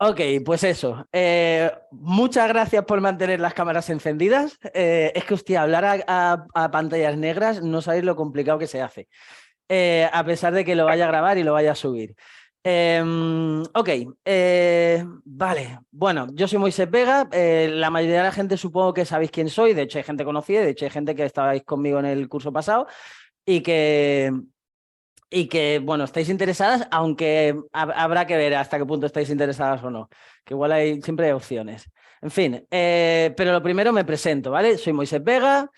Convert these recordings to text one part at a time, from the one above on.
Ok, pues eso. Muchas gracias por mantener las cámaras encendidas. Es que, hostia, hablar a pantallas negras no sabéis lo complicado que se hace. A pesar de que lo vaya a grabar y lo vaya a subir. Ok, vale. Bueno, yo soy Moisés Vega. La mayoría de la gente supongo que sabéis quién soy. De hecho, hay gente conocida, de hecho, hay gente que estabais conmigo en el curso pasado y que, bueno, estáis interesadas, aunque habrá que ver hasta qué punto estáis interesadas o no, que igual siempre hay opciones. En fin, pero lo primero me presento, ¿vale? Soy Moisés Vega.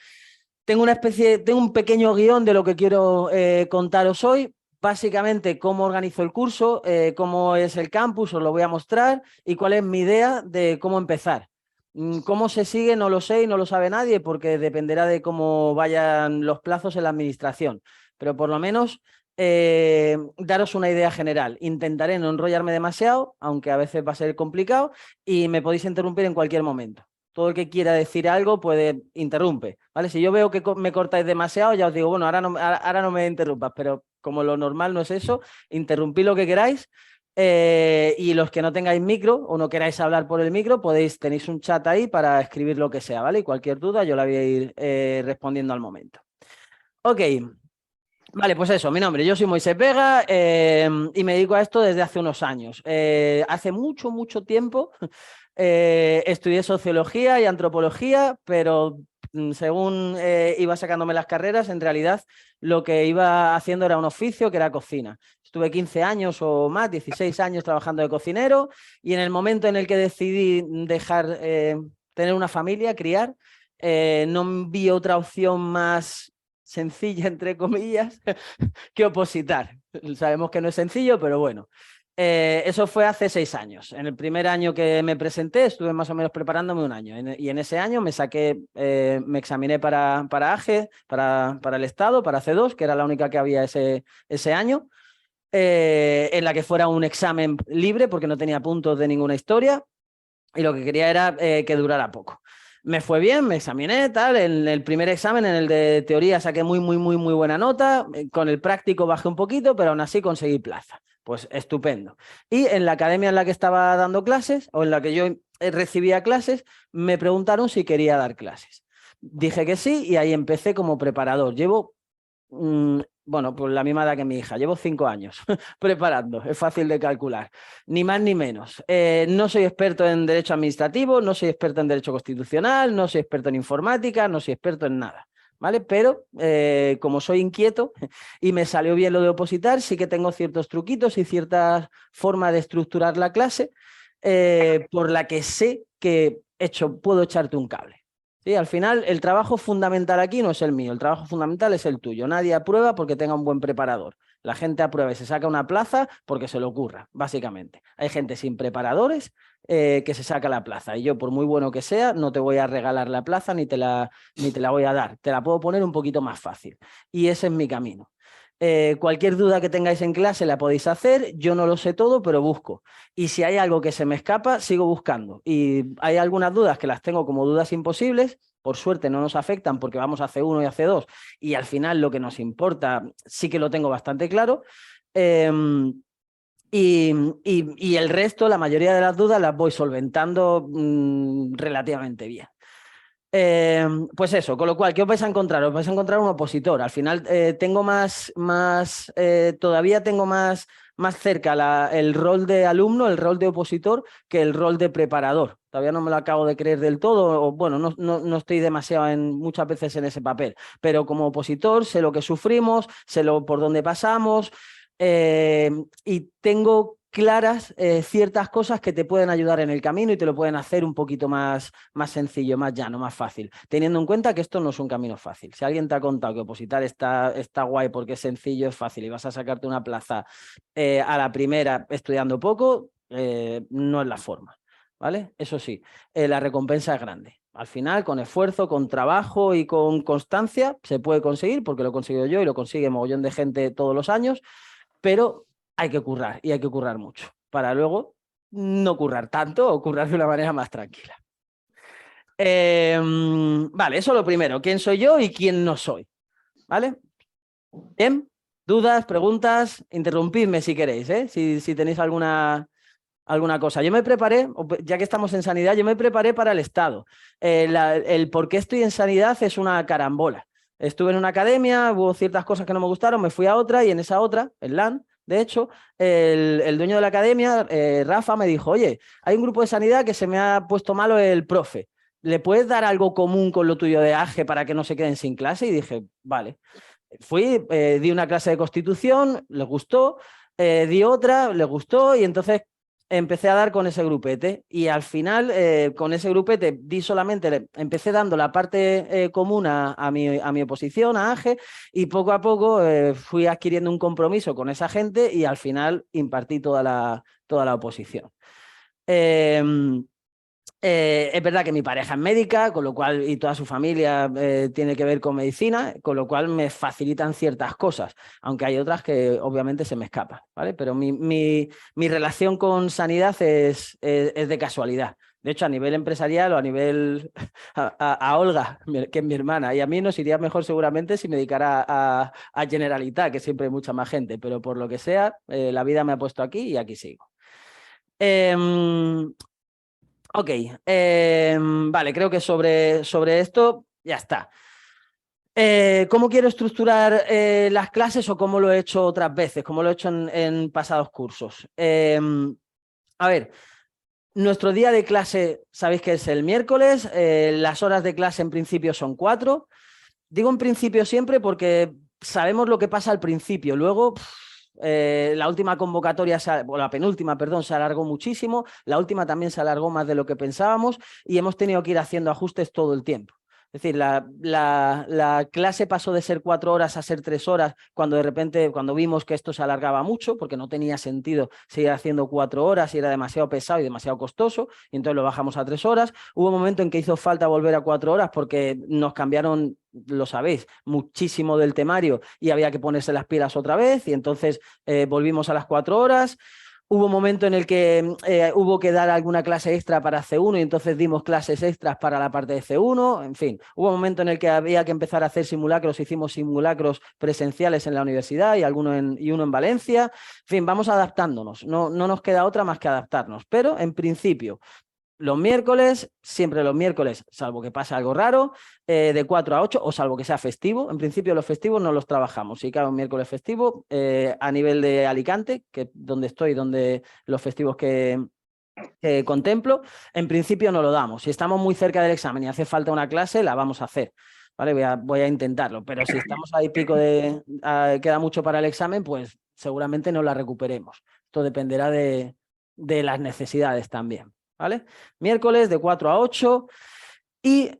Tengo un pequeño guión de lo que quiero contaros hoy. Básicamente, cómo organizo el curso, cómo es el campus, os lo voy a mostrar y cuál es mi idea de cómo empezar. Cómo se sigue no lo sé y no lo sabe nadie porque dependerá de cómo vayan los plazos en la administración. Pero por lo menos daros una idea general. Intentaré no enrollarme demasiado, aunque a veces va a ser complicado, y me podéis interrumpir en cualquier momento. Todo el que quiera decir algo puede interrumpe, ¿vale? Si yo veo que me cortáis demasiado, ya os digo, bueno, ahora no me interrumpas, pero como lo normal no es eso, interrumpid lo que queráis. Y los que no tengáis micro o no queráis hablar por el micro, tenéis un chat ahí para escribir lo que sea, ¿vale? Y cualquier duda yo la voy a ir respondiendo al momento. Ok, vale, pues eso, mi nombre, yo soy Moisés Vega y me dedico a esto desde hace unos años. Hace mucho, mucho tiempo estudié sociología y antropología, pero según iba sacándome las carreras, en realidad lo que iba haciendo era un oficio que era cocina. Estuve 15 años o más, 16 años trabajando de cocinero y en el momento en el que decidí dejar tener una familia, criar, no vi otra opción más sencilla, entre comillas, que opositar. Sabemos que no es sencillo, pero bueno. Eso fue hace 6 años. En el primer año que me presenté estuve más o menos preparándome un año y en ese año me saqué, me examiné para AGE, para el Estado, para C2, que era la única que había ese año, en la que fuera un examen libre porque no tenía puntos de ninguna historia y lo que quería era que durara poco. Me fue bien, me examiné, tal. En el primer examen, en el de teoría, saqué muy buena nota. Con el práctico bajé un poquito, pero aún así conseguí plaza. Pues estupendo. Y en la academia en la que estaba dando clases, o en la que yo recibía clases, me preguntaron si quería dar clases. Dije que sí y ahí empecé como preparador. Llevo bueno, pues la misma edad que mi hija. Llevo 5 años preparando, es fácil de calcular, ni más ni menos. No soy experto en derecho administrativo, no soy experto en derecho constitucional, no soy experto en informática, no soy experto en nada, ¿vale? Pero como soy inquieto y me salió bien lo de opositar, sí que tengo ciertos truquitos y cierta forma de estructurar la clase por la que sé que puedo echarte un cable. Sí, al final, el trabajo fundamental aquí no es el mío, el trabajo fundamental es el tuyo. Nadie aprueba porque tenga un buen preparador. La gente aprueba y se saca una plaza porque se le ocurra, básicamente. Hay gente sin preparadores que se saca la plaza y yo, por muy bueno que sea, no te voy a regalar la plaza ni te la voy a dar. Te la puedo poner un poquito más fácil. Y ese es mi camino. Cualquier duda que tengáis en clase la podéis hacer, yo no lo sé todo, pero busco. Y si hay algo que se me escapa, sigo buscando. Y hay algunas dudas que las tengo como dudas imposibles, por suerte no nos afectan porque vamos a C1 y a C2 y al final lo que nos importa sí que lo tengo bastante claro. Eh, y el resto, la mayoría de las dudas las voy solventando relativamente bien. Pues eso, con lo cual, ¿qué os vais a encontrar? Os vais a encontrar un opositor. Al final tengo todavía tengo más cerca el rol de alumno, el rol de opositor, que el rol de preparador. Todavía no me lo acabo de creer del todo, o bueno, no estoy demasiado muchas veces en ese papel, pero como opositor sé lo que sufrimos, sé por dónde pasamos y tengo claras ciertas cosas que te pueden ayudar en el camino y te lo pueden hacer un poquito más sencillo, más llano, más fácil, teniendo en cuenta que esto no es un camino fácil. Si alguien te ha contado que opositar está guay porque es sencillo, es fácil y vas a sacarte una plaza a la primera estudiando poco, no es la forma, ¿vale? Eso sí, la recompensa es grande. Al final, con esfuerzo, con trabajo y con constancia, se puede conseguir, porque lo he conseguido yo y lo consigue mogollón de gente todos los años, pero hay que currar y hay que currar mucho para luego no currar tanto o currar de una manera más tranquila. Vale, eso es lo primero. ¿Quién soy yo y quién no soy? ¿Vale? Bien, dudas, preguntas, interrumpidme si queréis, ¿eh? Si tenéis alguna cosa. Yo me preparé, ya que estamos en sanidad, yo me preparé para el Estado. El por qué estoy en sanidad es una carambola. Estuve en una academia, hubo ciertas cosas que no me gustaron, me fui a otra y en esa otra, el LAN, de hecho, el dueño de la academia, Rafa, me dijo, oye, hay un grupo de sanidad que se me ha puesto malo el profe. ¿Le puedes dar algo común con lo tuyo de AGE para que no se queden sin clase? Y dije, vale. Fui, di una clase de Constitución, les gustó, di otra, les gustó y entonces empecé a dar con ese grupete y al final con ese grupete di solamente, empecé dando la parte común a mi oposición, a AGE, y poco a poco fui adquiriendo un compromiso con esa gente y al final impartí toda la oposición. Es verdad que mi pareja es médica, con lo cual, y toda su familia tiene que ver con medicina, con lo cual me facilitan ciertas cosas, aunque hay otras que obviamente se me escapan, ¿vale? Pero mi relación con sanidad es de casualidad. De hecho, a nivel empresarial o a nivel a Olga, que es mi hermana, y a mí nos iría mejor seguramente si me dedicara a Generalitat, que siempre hay mucha más gente, pero por lo que sea, la vida me ha puesto aquí y aquí sigo. Ok, vale, creo que sobre esto ya está. ¿Cómo quiero estructurar las clases o cómo lo he hecho otras veces, cómo lo he hecho en pasados cursos? A ver, nuestro día de clase, sabéis que es el miércoles, las horas de clase en principio son 4. Digo en principio siempre porque sabemos lo que pasa al principio, luego... la última convocatoria, o la penúltima, perdón, se alargó muchísimo, la última también se alargó más de lo que pensábamos y hemos tenido que ir haciendo ajustes todo el tiempo. Es decir, la clase pasó de ser 4 horas a ser 3 horas cuando de repente, cuando vimos que esto se alargaba mucho, porque no tenía sentido seguir haciendo 4 horas y era demasiado pesado y demasiado costoso, y entonces lo bajamos a 3 horas. Hubo un momento en que hizo falta volver a 4 horas porque nos cambiaron, lo sabéis, muchísimo del temario y había que ponerse las pilas otra vez y entonces volvimos a las 4 horas. Hubo un momento en el que hubo que dar alguna clase extra para C1 y entonces dimos clases extras para la parte de C1. En fin, hubo un momento en el que había que empezar a hacer simulacros. Hicimos simulacros presenciales en la universidad y uno en Valencia. En fin, vamos adaptándonos. No nos queda otra más que adaptarnos. Pero en principio, los miércoles, siempre los miércoles, salvo que pase algo raro, de 4 a 8, o salvo que sea festivo. En principio los festivos no los trabajamos. Si cae un miércoles festivo, a nivel de Alicante, que es donde estoy, donde los festivos que contemplo, en principio no lo damos. Si estamos muy cerca del examen y hace falta una clase, la vamos a hacer. ¿Vale? Voy a intentarlo, pero si estamos ahí pico queda mucho para el examen, pues seguramente no la recuperemos. Esto dependerá de las necesidades también. ¿Vale? Miércoles de 4 a 8 y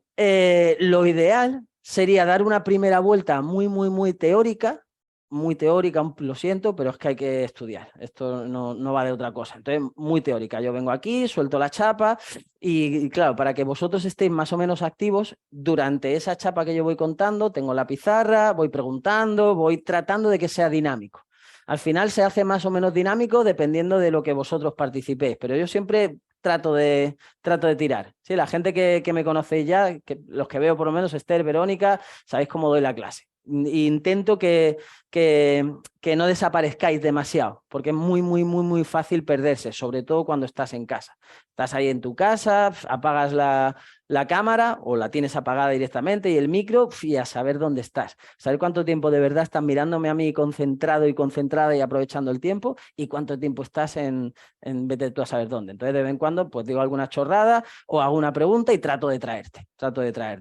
lo ideal sería dar una primera vuelta muy teórica, lo siento, pero es que hay que estudiar. Esto no va de otra cosa. Entonces, muy teórica. Yo vengo aquí, suelto la chapa y claro, para que vosotros estéis más o menos activos, durante esa chapa que yo voy contando, tengo la pizarra, voy preguntando, voy tratando de que sea dinámico. Al final se hace más o menos dinámico dependiendo de lo que vosotros participéis, pero yo siempre trato de tirar. Sí, la gente que me conocéis ya, los que veo por lo menos, Esther, Verónica, sabéis cómo doy la clase. Intento que no desaparezcáis demasiado, porque es muy fácil perderse, sobre todo cuando estás en casa. Estás ahí en tu casa, apagas la cámara o la tienes apagada directamente y el micro y a saber dónde estás. Saber cuánto tiempo de verdad estás mirándome a mí concentrado y concentrada y aprovechando el tiempo y cuánto tiempo estás en vete tú a saber dónde. Entonces de vez en cuando pues digo alguna chorrada o hago una pregunta y trato de traerte.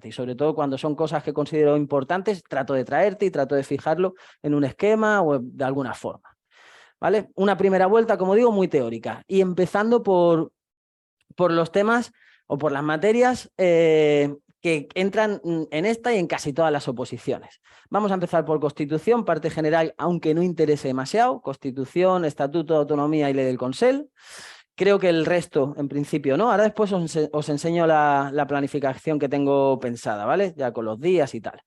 Y sobre todo cuando son cosas que considero importantes, trato de traerte y trato de fijarlo en un esquema o de alguna forma. ¿Vale? Una primera vuelta, como digo, muy teórica y empezando por los temas o por las materias que entran en esta y en casi todas las oposiciones. Vamos a empezar por Constitución, parte general, aunque no interese demasiado, Constitución, Estatuto de Autonomía y Ley del Consell. Creo que el resto, en principio, no. Ahora después os enseño la planificación que tengo pensada, ¿vale? Ya con los días y tal.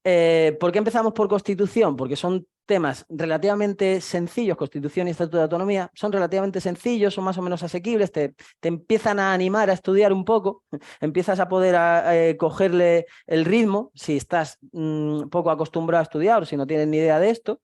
¿Por qué empezamos por Constitución? Porque son temas relativamente sencillos, Constitución y Estatuto de Autonomía, son relativamente sencillos, son más o menos asequibles, te empiezan a animar a estudiar un poco, empiezas a poder cogerle el ritmo si estás poco acostumbrado a estudiar o si no tienes ni idea de esto.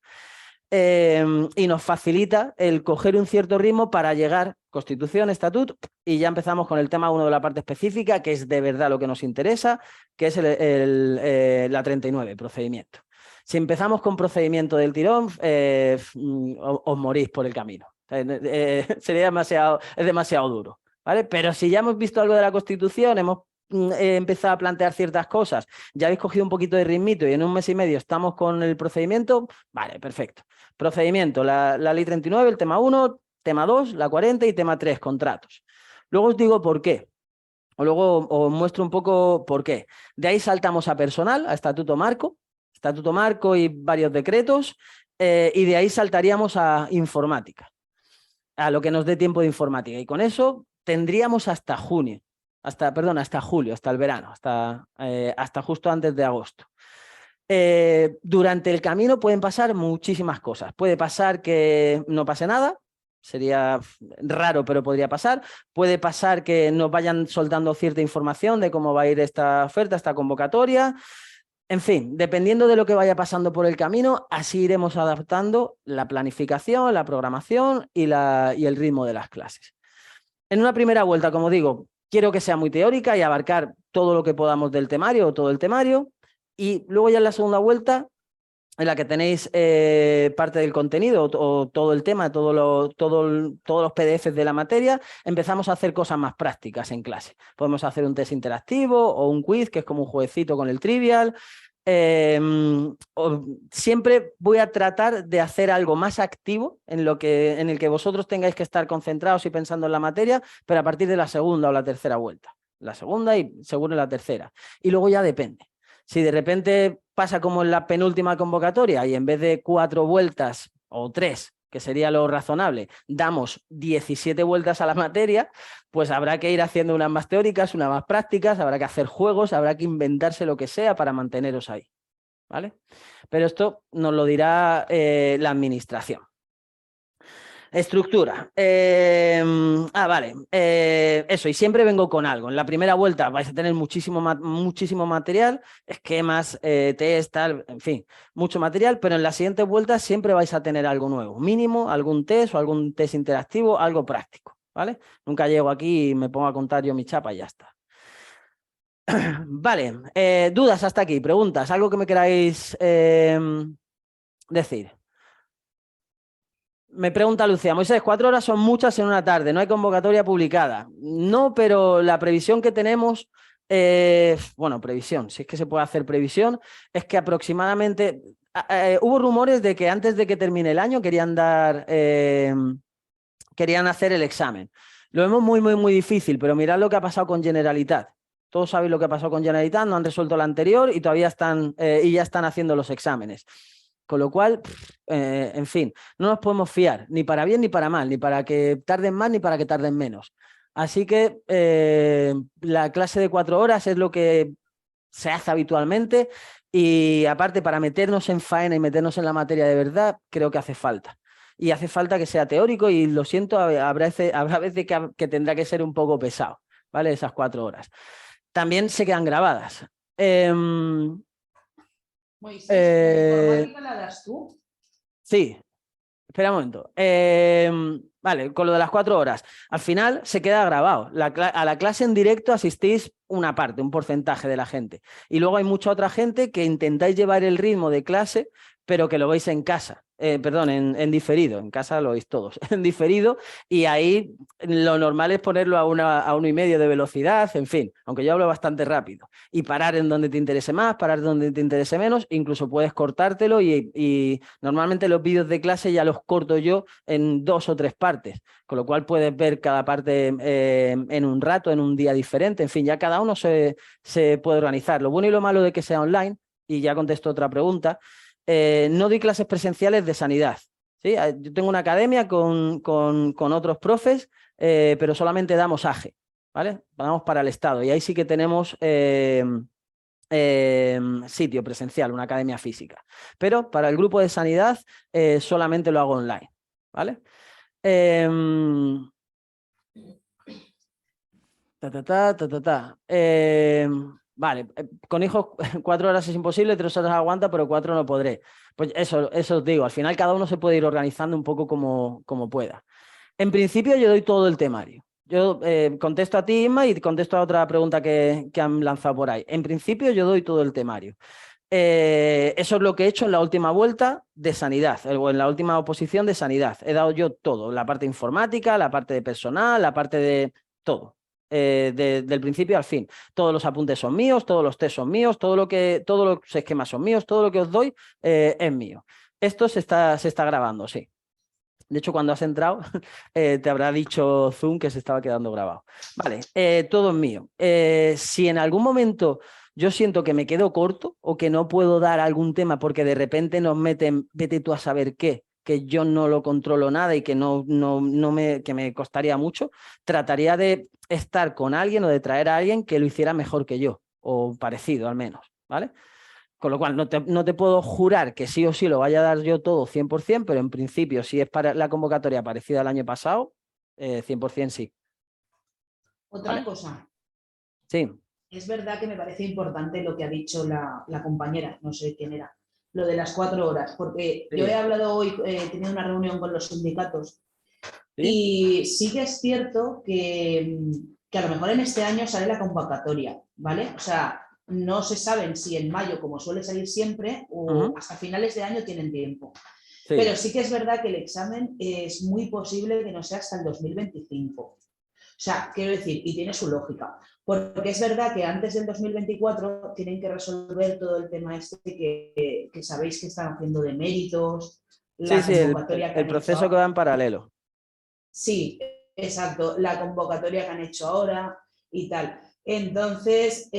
Y nos facilita el coger un cierto ritmo para llegar Constitución, estatuto, y ya empezamos con el tema 1 de la parte específica, que es de verdad lo que nos interesa, que es la 39, procedimiento. Si empezamos con procedimiento del tirón, os morís por el camino. Sería es demasiado duro, ¿vale? Pero si ya hemos visto algo de la Constitución, hemos empezado a plantear ciertas cosas, ya habéis cogido un poquito de ritmito y en un mes y medio estamos con el procedimiento, vale, perfecto. Procedimiento, la ley 39, el tema 1, tema 2, la 40 y tema 3, contratos. Luego os digo por qué. O luego os muestro un poco por qué. De ahí saltamos a personal, a estatuto marco y varios decretos, y de ahí saltaríamos a informática, a lo que nos dé tiempo de informática. Y con eso tendríamos hasta junio, hasta julio, hasta el verano, hasta justo antes de agosto. Durante el camino pueden pasar muchísimas cosas. Puede pasar que no pase nada, sería raro, pero podría pasar. Puede pasar que nos vayan soltando cierta información de cómo va a ir esta oferta, esta convocatoria. En fin, dependiendo de lo que vaya pasando por el camino, así iremos adaptando la planificación, la programación y el ritmo de las clases. En una primera vuelta, como digo, quiero que sea muy teórica y abarcar todo lo que podamos del temario o todo el temario. Y luego ya en la segunda vuelta, en la que tenéis parte del contenido o todo el tema, todos los PDFs de la materia, empezamos a hacer cosas más prácticas en clase. Podemos hacer un test interactivo o un quiz, que es como un jueguecito con el trivial. Siempre voy a tratar de hacer algo más activo en el que vosotros tengáis que estar concentrados y pensando en la materia, pero a partir de la segunda o la tercera vuelta. La segunda y seguro la tercera. Y luego ya depende. Si de repente pasa como en la penúltima convocatoria y en vez de 4 vueltas o 3, que sería lo razonable, damos 17 vueltas a la materia, pues habrá que ir haciendo unas más teóricas, unas más prácticas, habrá que hacer juegos, habrá que inventarse lo que sea para manteneros ahí, ¿vale? Pero esto nos lo dirá la administración. Estructura. Vale. Eso, y siempre vengo con algo. En la primera vuelta vais a tener muchísimo material, esquemas, test, tal, en fin, mucho material, pero en la siguiente vuelta siempre vais a tener algo nuevo. Mínimo, algún test o algún test interactivo, algo práctico, ¿vale? Nunca llego aquí y me pongo a contar yo mi chapa y ya está. Vale, dudas hasta aquí, preguntas, algo que me queráis decir. Me pregunta Lucía, Moisés, 4 horas son muchas en una tarde, no hay convocatoria publicada. No, pero la previsión que tenemos, bueno, previsión, si es que se puede hacer previsión, es que aproximadamente, hubo rumores de que antes de que termine el año querían hacer el examen. Lo vemos muy difícil, pero mirad lo que ha pasado con Generalitat. Todos sabéis lo que ha pasado con Generalitat, no han resuelto la anterior y todavía ya están haciendo los exámenes. Con lo cual, en fin, no nos podemos fiar, ni para bien ni para mal, ni para que tarden más ni para que tarden menos. Así que la clase de 4 horas es lo que se hace habitualmente y aparte para meternos en faena y meternos en la materia de verdad, creo que hace falta. Y hace falta que sea teórico y lo siento, habrá veces que tendrá que ser un poco pesado, ¿vale? Esas 4 horas. También se quedan grabadas. Moisés, ¿la informática la das tú? Sí, espera un momento. Vale, con lo de las 4 horas. Al final se queda grabado. A la clase en directo asistís una parte, un porcentaje de la gente. Y luego hay mucha otra gente que intentáis llevar el ritmo de clase, pero que lo veis en casa. Perdón, en diferido. En casa lo veis todos. En diferido. Y ahí lo normal es ponerlo a 1,5 de velocidad, en fin. Aunque yo hablo bastante rápido. Y parar en donde te interese más, parar donde te interese menos. Incluso puedes cortártelo y normalmente los vídeos de clase ya los corto yo en 2 o 3 partes. Con lo cual puedes ver cada parte en un rato, en un día diferente. En fin, ya cada uno se puede organizar. Lo bueno y lo malo de que sea online, y ya contesto otra pregunta, no doy clases presenciales de sanidad. ¿Sí? Yo tengo una academia con otros profes, pero solamente damos AGE, ¿vale? Damos para el Estado y ahí sí que tenemos sitio presencial, una academia física. Pero para el grupo de sanidad solamente lo hago online, ¿vale? Vale, con hijos 4 horas es imposible, 3 horas aguanta, pero 4 no podré. Pues eso os digo, al final cada uno se puede ir organizando un poco como pueda. En principio yo doy todo el temario. Yo contesto a ti, Inma, y contesto a otra pregunta que han lanzado por ahí. En principio yo doy todo el temario. Eso es lo que he hecho en la última vuelta de sanidad, o en la última oposición de sanidad. He dado yo todo, la parte informática, la parte de personal, la parte de todo. Del principio al fin. Todos los apuntes son míos, todos los test son míos, todos los esquemas son míos, todo lo que os doy es mío. Esto se está grabando, sí. De hecho, cuando has entrado, te habrá dicho Zoom que se estaba quedando grabado. Vale, todo es mío. Si en algún momento yo siento que me quedo corto o que no puedo dar algún tema porque de repente nos meten, vete tú a saber qué, que yo no lo controlo nada y que que me costaría mucho, trataría de estar con alguien o de traer a alguien que lo hiciera mejor que yo, o parecido al menos, ¿vale? Con lo cual, no te puedo jurar que sí o sí lo vaya a dar yo todo 100%, pero en principio, si es para la convocatoria parecida al año pasado, 100% sí. Otra ¿Vale? cosa. Sí. Es verdad que me parece importante lo que ha dicho la compañera, no sé quién era, lo de las 4 horas, porque Sí. yo he hablado hoy, he tenido una reunión con los sindicatos, ¿Sí? y sí que es cierto que a lo mejor en este año sale la convocatoria, ¿vale? O sea, no se saben si en mayo, como suele salir siempre, o hasta finales de año tienen tiempo. Sí. Pero sí que es verdad que el examen es muy posible que no sea hasta el 2025. O sea, quiero decir, y tiene su lógica, porque es verdad que antes del 2024 tienen que resolver todo el tema que sabéis que están haciendo de méritos, la Sí, convocatoria que el han proceso que hecho. va en paralelo. Sí, exacto, la convocatoria que han hecho ahora y tal. Entonces,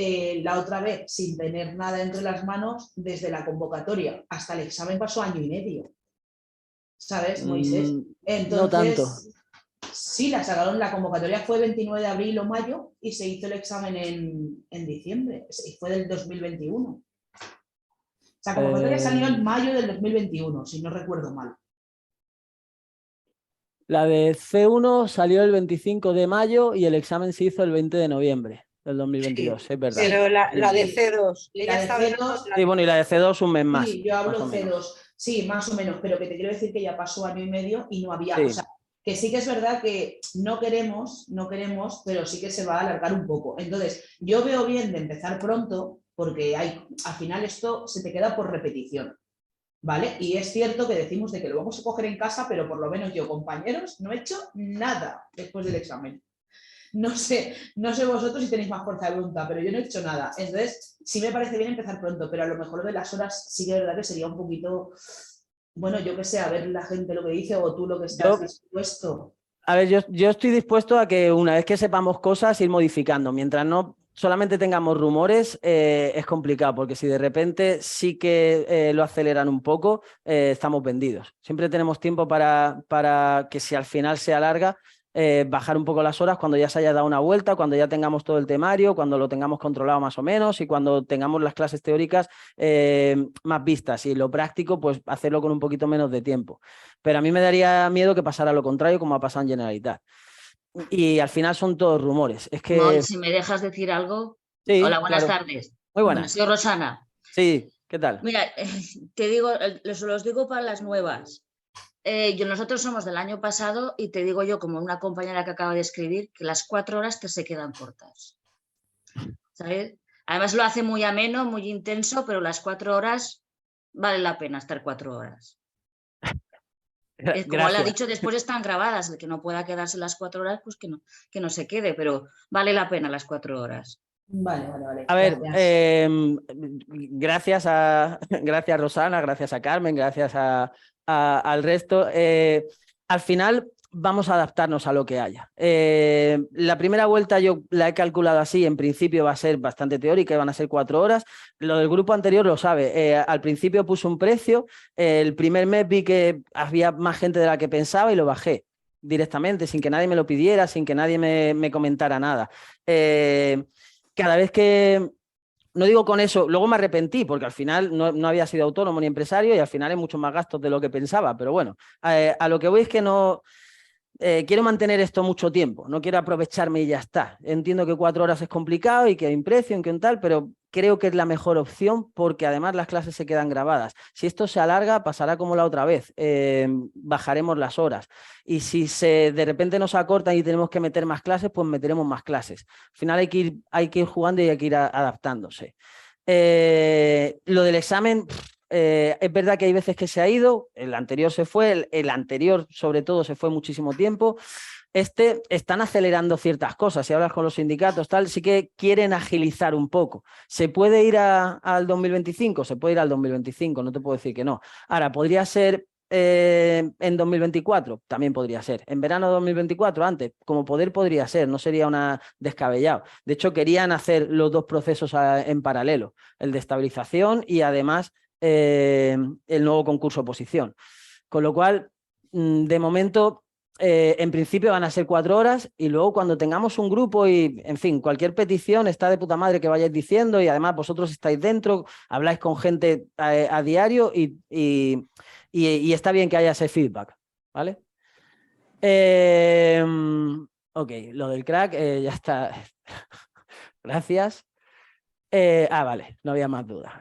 la otra vez, sin tener nada entre las manos, desde la convocatoria hasta el examen pasó año y medio. ¿Sabes, Moisés? No tanto. Entonces, sí, la convocatoria fue 29 de abril o mayo y se hizo el examen en diciembre, y fue del 2021. La convocatoria salió en mayo del 2021, si no recuerdo mal. La de C1 salió el 25 de mayo y el examen se hizo el 20 de noviembre del 2022, Sí, es verdad. pero la de C2. La de C2. Sí, bueno, y la de C2 un mes más. Sí, yo hablo más o menos. C2, sí, más o menos, pero que te quiero decir que ya pasó año y medio y no había, Sí. o sea, que sí que es verdad que no queremos, pero sí que se va a alargar un poco. Entonces, yo veo bien de empezar pronto, porque al final esto se te queda por repetición, ¿vale? Y es cierto que decimos de que lo vamos a coger en casa, pero por lo menos yo, compañeros, no he hecho nada después del examen. No sé vosotros si tenéis más fuerza de voluntad, pero yo no he hecho nada. Entonces, sí me parece bien empezar pronto, pero a lo mejor de las horas sí que es verdad que sería un poquito, bueno, yo qué sé, a ver la gente lo que dice o tú lo que estás dispuesto. A ver, yo estoy dispuesto a que una vez que sepamos cosas, ir modificando. Mientras no solamente tengamos rumores, es complicado, porque si de repente sí que lo aceleran un poco, estamos vendidos. Siempre tenemos tiempo para que si al final se alarga, bajar un poco las horas cuando ya se haya dado una vuelta, cuando ya tengamos todo el temario, cuando lo tengamos controlado más o menos y cuando tengamos las clases teóricas más vistas, y lo práctico, pues hacerlo con un poquito menos de tiempo. Pero a mí me daría miedo que pasara lo contrario, como ha pasado en Generalitat. Y al final son todos rumores. Es que... Mol, si me dejas decir algo. Sí, Hola, buenas claro. tardes. Muy buenas. Soy Rosana. Sí, ¿qué tal? Mira, te digo, los digo para las nuevas. Nosotros somos del año pasado y te digo yo, como una compañera que acaba de escribir, que las 4 horas se quedan cortas. ¿Sabes? Además lo hace muy ameno, muy intenso, pero las 4 horas vale la pena estar 4 horas. Como le ha dicho, después están grabadas, el que no pueda quedarse las 4 horas, pues que no se quede, pero vale la pena las 4 horas. Vale. A ver, gracias gracias Rosana, gracias a Carmen, gracias al resto. Al final vamos a adaptarnos a lo que haya. La primera vuelta yo la he calculado así, en principio va a ser bastante teórica y van a ser 4 horas. Lo del grupo anterior lo sabe. Al principio puse un precio, el primer mes vi que había más gente de la que pensaba y lo bajé directamente, sin que nadie me lo pidiera, sin que nadie me comentara nada. Cada vez que... No digo con eso, luego me arrepentí porque al final no había sido autónomo ni empresario y al final hay muchos más gastos de lo que pensaba, pero bueno, a lo que voy es que no quiero mantener esto mucho tiempo, no quiero aprovecharme y ya está. Entiendo que 4 horas es complicado y que hay un precio, y que un tal, pero creo que es la mejor opción porque además las clases se quedan grabadas. Si esto se alarga, pasará como la otra vez, bajaremos las horas. Y si de repente nos acortan y tenemos que meter más clases, pues meteremos más clases. Al final hay que ir jugando y hay que ir adaptándose. Lo del examen... es verdad que hay veces que se ha ido, el anterior se fue, el anterior sobre todo se fue muchísimo tiempo. Están acelerando ciertas cosas, si hablas con los sindicatos, tal, sí que quieren agilizar un poco. ¿Se puede ir al 2025? Se puede ir al 2025, no te puedo decir que no. Ahora, ¿podría ser en 2024? También podría ser. En verano de 2024, antes, como poder podría ser, no sería una descabellado. De hecho, querían hacer los dos procesos en paralelo, el de estabilización y además el nuevo concurso oposición. Con lo cual, de momento, en principio van a ser 4 horas y luego cuando tengamos un grupo y, en fin, cualquier petición está de puta madre que vayáis diciendo y además vosotros estáis dentro, habláis con gente a diario y está bien que haya ese feedback, ¿vale? Ok, lo del crack ya está. Gracias. Vale, no había más dudas.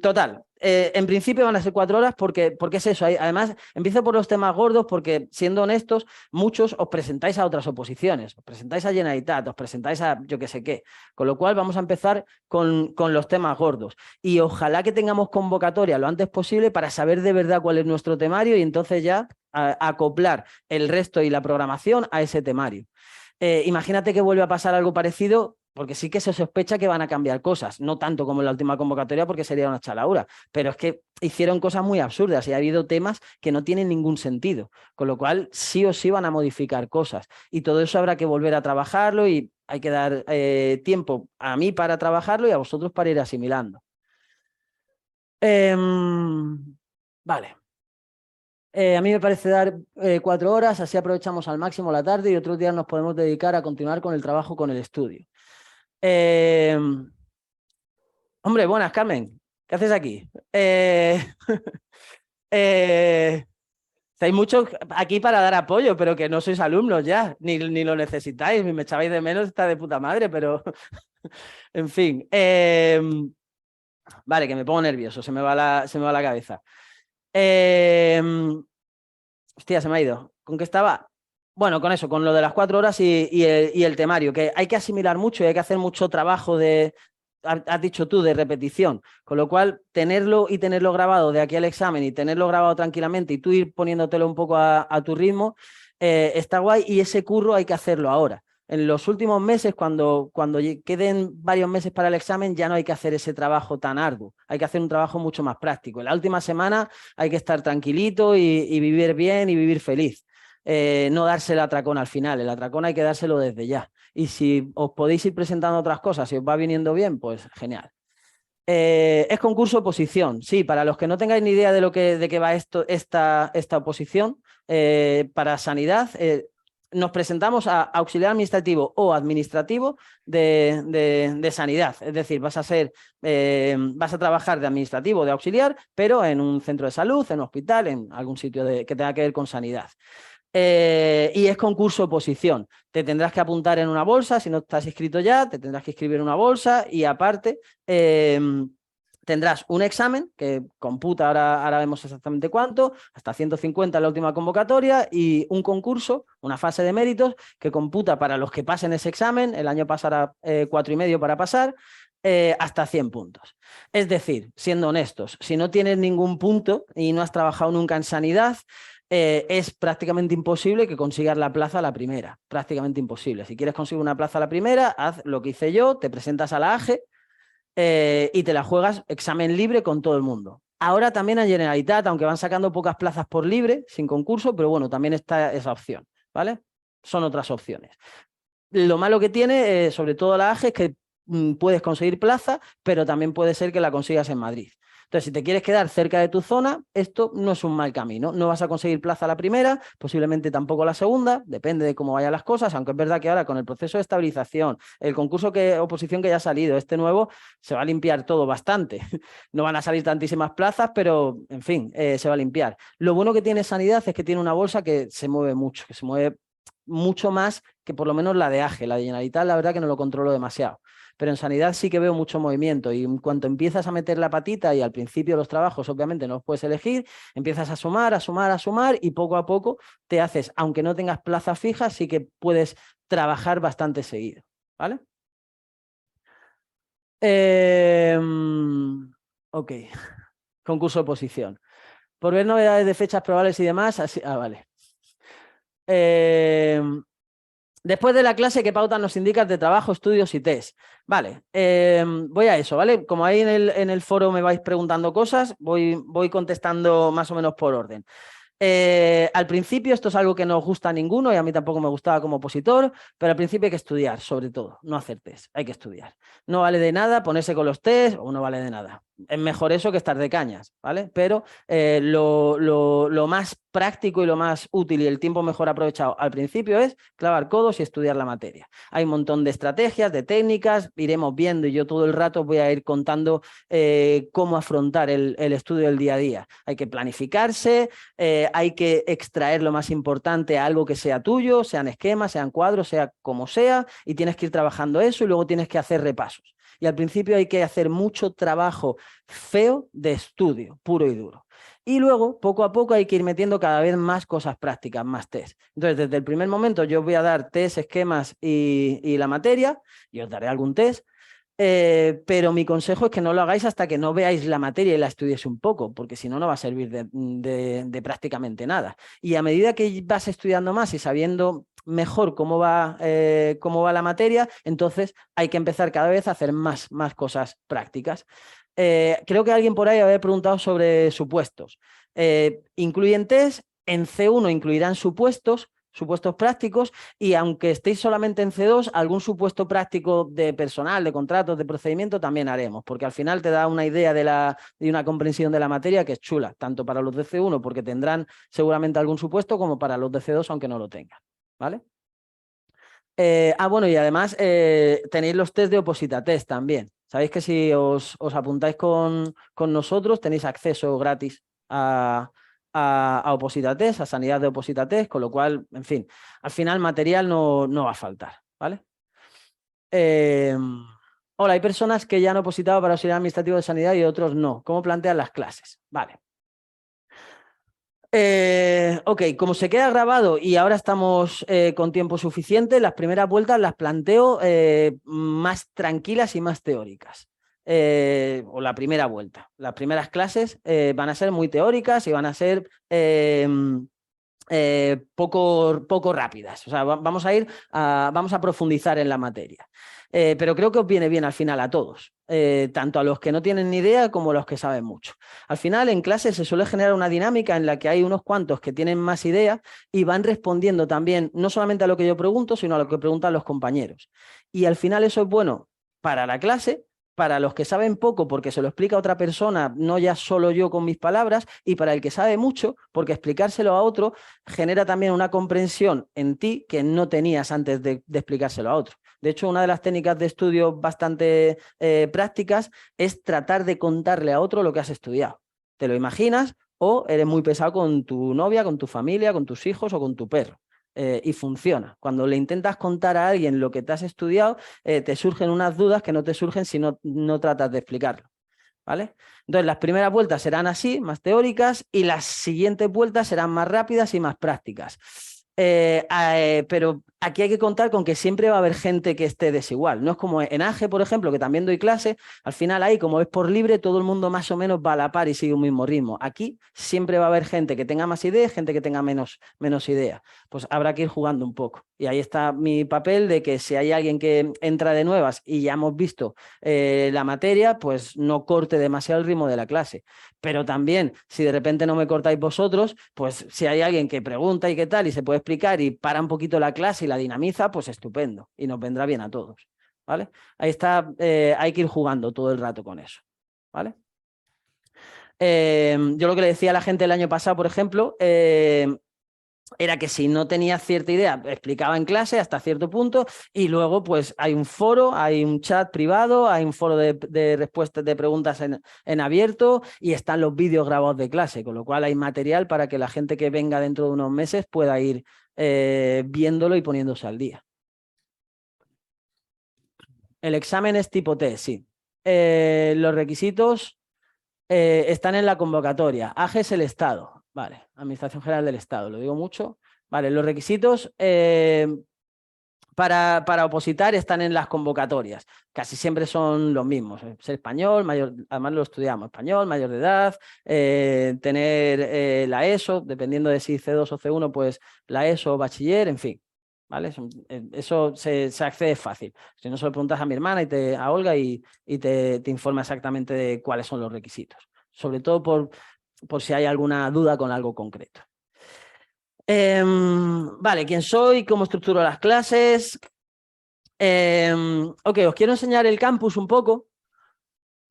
Total, en principio van a ser 4 horas porque es eso. Además, empiezo por los temas gordos porque, siendo honestos, muchos os presentáis a otras oposiciones, os presentáis a Generalitat, os presentáis a yo que sé qué. Con lo cual vamos a empezar con los temas gordos. Y ojalá que tengamos convocatoria lo antes posible para saber de verdad cuál es nuestro temario y entonces ya acoplar el resto y la programación a ese temario. Imagínate que vuelve a pasar algo parecido, porque sí que se sospecha que van a cambiar cosas, no tanto como en la última convocatoria porque sería una chalaura, pero es que hicieron cosas muy absurdas y ha habido temas que no tienen ningún sentido, con lo cual sí o sí van a modificar cosas y todo eso habrá que volver a trabajarlo y hay que dar tiempo a mí para trabajarlo y a vosotros para ir asimilando. Vale. A mí me parece dar 4 horas, así aprovechamos al máximo la tarde y otros días nos podemos dedicar a continuar con el trabajo con el estudio. Hombre, buenas, Carmen. ¿Qué haces aquí? Estáis muchos aquí para dar apoyo, pero que no sois alumnos ya, ni lo necesitáis, me echabais de menos, está de puta madre, pero en fin. Vale, que me pongo nervioso, se me va la cabeza. Hostia, se me ha ido. ¿Con qué estaba? Bueno, con eso, con lo de las 4 horas y el temario, que hay que asimilar mucho y hay que hacer mucho trabajo has dicho tú, de repetición, con lo cual tenerlo grabado de aquí al examen y tenerlo grabado tranquilamente y tú ir poniéndotelo un poco a tu ritmo, está guay y ese curro hay que hacerlo ahora. En los últimos meses, cuando queden varios meses para el examen, ya no hay que hacer ese trabajo tan arduo, hay que hacer un trabajo mucho más práctico. En la última semana hay que estar tranquilito y vivir bien y vivir feliz. No darse el atracón al final, el atracón hay que dárselo desde ya. Y si os podéis ir presentando otras cosas, si os va viniendo bien, pues genial. Es concurso oposición, sí, para los que no tengáis ni idea de qué va esta oposición, para sanidad, nos presentamos a auxiliar administrativo o administrativo de sanidad, es decir, vas a trabajar de administrativo, de auxiliar, pero en un centro de salud, en un hospital, en algún sitio que tenga que ver con sanidad. Y es concurso oposición. Te tendrás que apuntar en una bolsa, si no estás inscrito ya, te tendrás que inscribir en una bolsa y aparte tendrás un examen que computa, ahora vemos exactamente cuánto, hasta 150 en la última convocatoria y un concurso, una fase de méritos que computa para los que pasen ese examen, el año pasará 4,5 para pasar, hasta 100 puntos. Es decir, siendo honestos, si no tienes ningún punto y no has trabajado nunca en sanidad, es prácticamente imposible que consigas la plaza a la primera, prácticamente imposible. Si quieres conseguir una plaza a la primera, haz lo que hice yo, te presentas a la AGE y te la juegas examen libre con todo el mundo. Ahora también en Generalitat, aunque van sacando pocas plazas por libre, sin concurso, pero bueno, también está esa opción, ¿vale? Son otras opciones. Lo malo que tiene, sobre todo la AGE, es que puedes conseguir plaza, pero también puede ser que la consigas en Madrid. Entonces, si te quieres quedar cerca de tu zona, esto no es un mal camino. No vas a conseguir plaza la primera, posiblemente tampoco la segunda, depende de cómo vayan las cosas, aunque es verdad que ahora con el proceso de estabilización, el concurso oposición que ya ha salido, este nuevo, se va a limpiar todo bastante. No van a salir tantísimas plazas, pero, en fin, se va a limpiar. Lo bueno que tiene Sanidad es que tiene una bolsa que se mueve mucho, que se mueve mucho más que por lo menos la de AGE. La de Generalitat, la verdad que no lo controlo demasiado. Pero en Sanidad sí que veo mucho movimiento y en cuanto empiezas a meter la patita y al principio los trabajos obviamente no los puedes elegir, empiezas a sumar, a sumar, a sumar y poco a poco te haces, aunque no tengas plaza fija, sí que puedes trabajar bastante seguido, ¿vale? Ok, concurso de oposición. Por ver novedades de fechas probables y demás, así, vale. Después de la clase, ¿qué pautas nos indicas de trabajo, estudios y test? Vale, voy a eso, ¿vale? Como ahí en el foro me vais preguntando cosas, voy contestando más o menos por orden. Al principio esto es algo que no os gusta a ninguno y a mí tampoco me gustaba como opositor, pero al principio hay que estudiar, sobre todo, no hacer test, hay que estudiar. No vale de nada ponerse con los test o no vale de nada. Es mejor eso que estar de cañas, ¿vale? Pero lo más práctico y lo más útil y el tiempo mejor aprovechado al principio es clavar codos y estudiar la materia. Hay un montón de estrategias, de técnicas, iremos viendo y yo todo el rato voy a ir contando cómo afrontar el estudio del día a día. Hay que planificarse, hay que extraer lo más importante, algo que sea tuyo, sean esquemas, sean cuadros, sea como sea, y tienes que ir trabajando eso y luego tienes que hacer repasos. Y al principio hay que hacer mucho trabajo feo de estudio, puro y duro. Y luego, poco a poco, hay que ir metiendo cada vez más cosas prácticas, más test. Entonces, desde el primer momento yo voy a dar test, esquemas y la materia, y os daré algún test, pero mi consejo es que no lo hagáis hasta que no veáis la materia y la estudiéis un poco, porque si no, no va a servir de prácticamente nada. Y a medida que vas estudiando más y sabiendo mejor cómo va la materia, entonces hay que empezar cada vez a hacer más cosas prácticas. Creo que alguien por ahí había preguntado sobre supuestos. ¿Incluyen test? En C1 incluirán supuestos prácticos, y aunque estéis solamente en C2, algún supuesto práctico de personal, de contratos, de procedimiento también haremos, porque al final te da una idea de una comprensión de la materia que es chula, tanto para los de C1, porque tendrán seguramente algún supuesto, como para los de C2, aunque no lo tengan, ¿vale? Bueno, y además tenéis los test de Oposita Test también. Sabéis que si os apuntáis con nosotros tenéis acceso gratis a Oposita Test, a Sanidad de Oposita Test, con lo cual, en fin, al final material no va a faltar, ¿vale? Hola, hay personas que ya han opositado para auxiliar administrativo de sanidad y otros no. ¿Cómo plantean las clases? Vale. Ok, como se queda grabado y ahora estamos con tiempo suficiente, las primeras vueltas las planteo más tranquilas y más teóricas. O la primera vuelta. Las primeras clases van a ser muy teóricas y van a ser poco rápidas. O sea, vamos a profundizar en la materia. Pero creo que os viene bien al final a todos, tanto a los que no tienen ni idea como a los que saben mucho. Al final, en clase se suele generar una dinámica en la que hay unos cuantos que tienen más idea y van respondiendo también, no solamente a lo que yo pregunto, sino a lo que preguntan los compañeros. Y al final eso es bueno para la clase, para los que saben poco porque se lo explica otra persona, no ya solo yo con mis palabras, y para el que sabe mucho, porque explicárselo a otro genera también una comprensión en ti que no tenías antes de explicárselo a otro. De hecho, una de las técnicas de estudio bastante prácticas es tratar de contarle a otro lo que has estudiado. Te lo imaginas o eres muy pesado con tu novia, con tu familia, con tus hijos o con tu perro. Y funciona. Cuando le intentas contar a alguien lo que te has estudiado, te surgen unas dudas que no te surgen si no tratas de explicarlo, ¿vale? Entonces, las primeras vueltas serán así, más teóricas, y las siguientes vueltas serán más rápidas y más prácticas. Pero aquí hay que contar con que siempre va a haber gente que esté desigual. No es como en AGE, por ejemplo, que también doy clase. Al final ahí, como es por libre, todo el mundo más o menos va a la par y sigue un mismo ritmo. Aquí siempre va a haber gente que tenga más ideas, gente que tenga menos ideas. Pues habrá que ir jugando un poco. Y ahí está mi papel de que si hay alguien que entra de nuevas y ya hemos visto la materia, pues no corte demasiado el ritmo de la clase. Pero también, si de repente no me cortáis vosotros, pues si hay alguien que pregunta y qué tal y se puede explicar y para un poquito la clase y la dinamiza, pues estupendo y nos vendrá bien a todos, ¿vale? Ahí está, hay que ir jugando todo el rato con eso, ¿vale? Yo lo que le decía a la gente el año pasado, por ejemplo, era que si no tenía cierta idea, explicaba en clase hasta cierto punto y luego pues hay un foro, hay un chat privado, hay un foro de respuestas de preguntas en abierto y están los vídeos grabados de clase, con lo cual hay material para que la gente que venga dentro de unos meses pueda ir viéndolo y poniéndose al día. El examen es tipo T, sí. Los requisitos están en la convocatoria. AGE es el Estado. Vale, Administración General del Estado, lo digo mucho. Vale, los requisitos para opositar están en las convocatorias. Casi siempre son los mismos. Ser español, mayor, además lo estudiamos, español, mayor de edad, tener la ESO, dependiendo de si C2 o C1, pues la ESO o bachiller, en fin. ¿Vale? Eso se accede fácil. Si no, se lo preguntas a mi hermana a Olga y te informa exactamente de cuáles son los requisitos. Sobre todo por si hay alguna duda con algo concreto. Vale, ¿quién soy? ¿Cómo estructuro las clases? Ok, os quiero enseñar el campus un poco.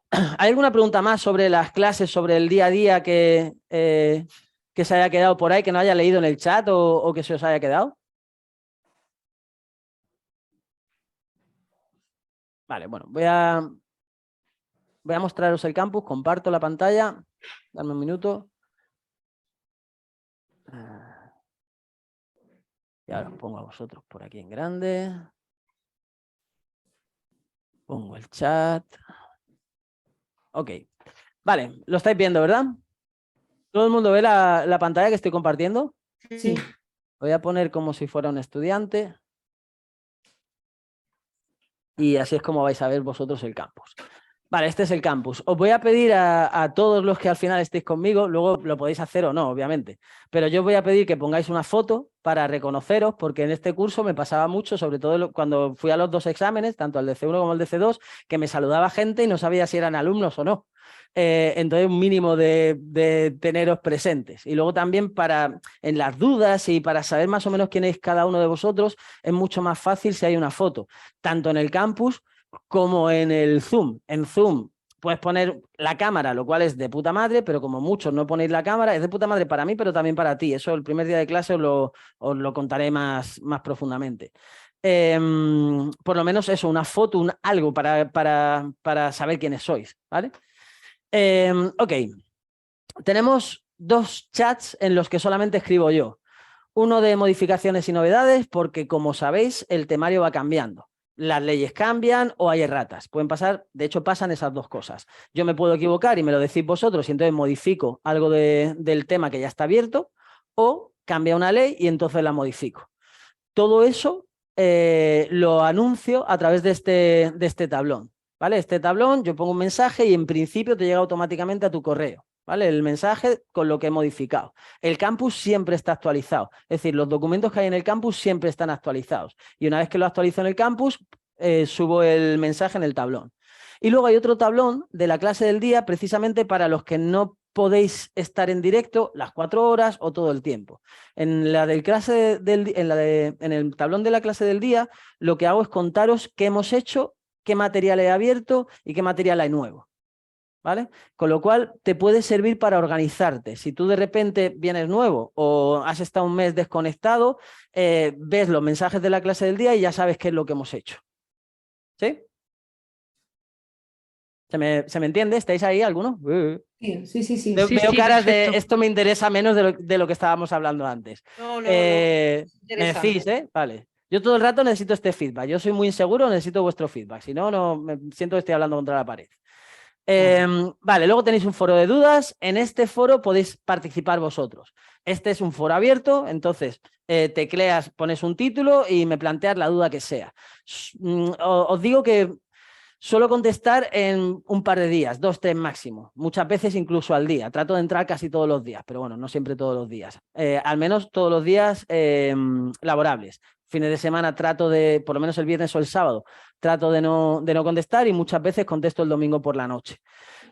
¿Hay alguna pregunta más sobre las clases, sobre el día a día que se haya quedado por ahí, que no haya leído en el chat o que se os haya quedado? Vale, bueno, voy a mostraros el campus, comparto la pantalla, dame un minuto. Y ahora os pongo a vosotros por aquí en grande. Pongo el chat. Ok, vale, lo estáis viendo, ¿verdad? ¿Todo el mundo ve la pantalla que estoy compartiendo? Sí. Voy a poner como si fuera un estudiante. Y así es como vais a ver vosotros el campus. Vale, este es el campus. Os voy a pedir a todos los que al final estéis conmigo, luego lo podéis hacer o no, obviamente, pero yo os voy a pedir que pongáis una foto para reconoceros, porque en este curso me pasaba mucho, sobre todo cuando fui a los dos exámenes, tanto el de C1 como el de C2, que me saludaba gente y no sabía si eran alumnos o no. Entonces, un mínimo de teneros presentes. Y luego también en las dudas y para saber más o menos quién es cada uno de vosotros, es mucho más fácil si hay una foto, tanto en el campus como en el Zoom. En Zoom puedes poner la cámara, lo cual es de puta madre, pero como muchos no ponéis la cámara, es de puta madre para mí, pero también para ti. Eso el primer día de clase os lo contaré más profundamente. Por lo menos eso, una foto, algo para saber quiénes sois, ¿vale? Ok, tenemos dos chats en los que solamente escribo yo. Uno de modificaciones y novedades, porque como sabéis, el temario va cambiando. Las leyes cambian o hay erratas. Pueden pasar, de hecho pasan esas dos cosas. Yo me puedo equivocar y me lo decís vosotros y entonces modifico algo del tema que ya está abierto, o cambia una ley y entonces la modifico. Todo eso lo anuncio a través de este tablón. ¿Vale? Este tablón, yo pongo un mensaje y en principio te llega automáticamente a tu correo. ¿Vale? El mensaje con lo que he modificado. El campus siempre está actualizado. Es decir, los documentos que hay en el campus siempre están actualizados. Y una vez que lo actualizo en el campus, subo el mensaje en el tablón. Y luego hay otro tablón de la clase del día precisamente para los que no podéis estar en directo las 4 horas o todo el tiempo. En el tablón de la clase del día, lo que hago es contaros qué hemos hecho, qué material he abierto y qué material hay nuevo. ¿Vale? Con lo cual te puede servir para organizarte. Si tú de repente vienes nuevo o has estado un mes desconectado, ves los mensajes de la clase del día y ya sabes qué es lo que hemos hecho. ¿Sí? ¿Se me entiende? ¿Estáis ahí algunos? Sí. Veo caras perfecto. De esto me interesa menos de lo que estábamos hablando antes. No. Me decís, ¿eh? Vale. Yo todo el rato necesito este feedback. Yo soy muy inseguro, necesito vuestro feedback. Si no, no me siento que estoy hablando contra la pared. Vale, luego tenéis un foro de dudas. En este foro podéis participar vosotros. Este es un foro abierto, entonces tecleas, pones un título y me planteas la duda que sea. Os digo que suelo contestar en un par de días, 2, 3 máximo. Muchas veces incluso al día. Trato de entrar casi todos los días, pero bueno, no siempre todos los días. Al menos todos los días laborables. Fines de semana trato de, por lo menos el viernes o el sábado, trato de no contestar y muchas veces contesto el domingo por la noche.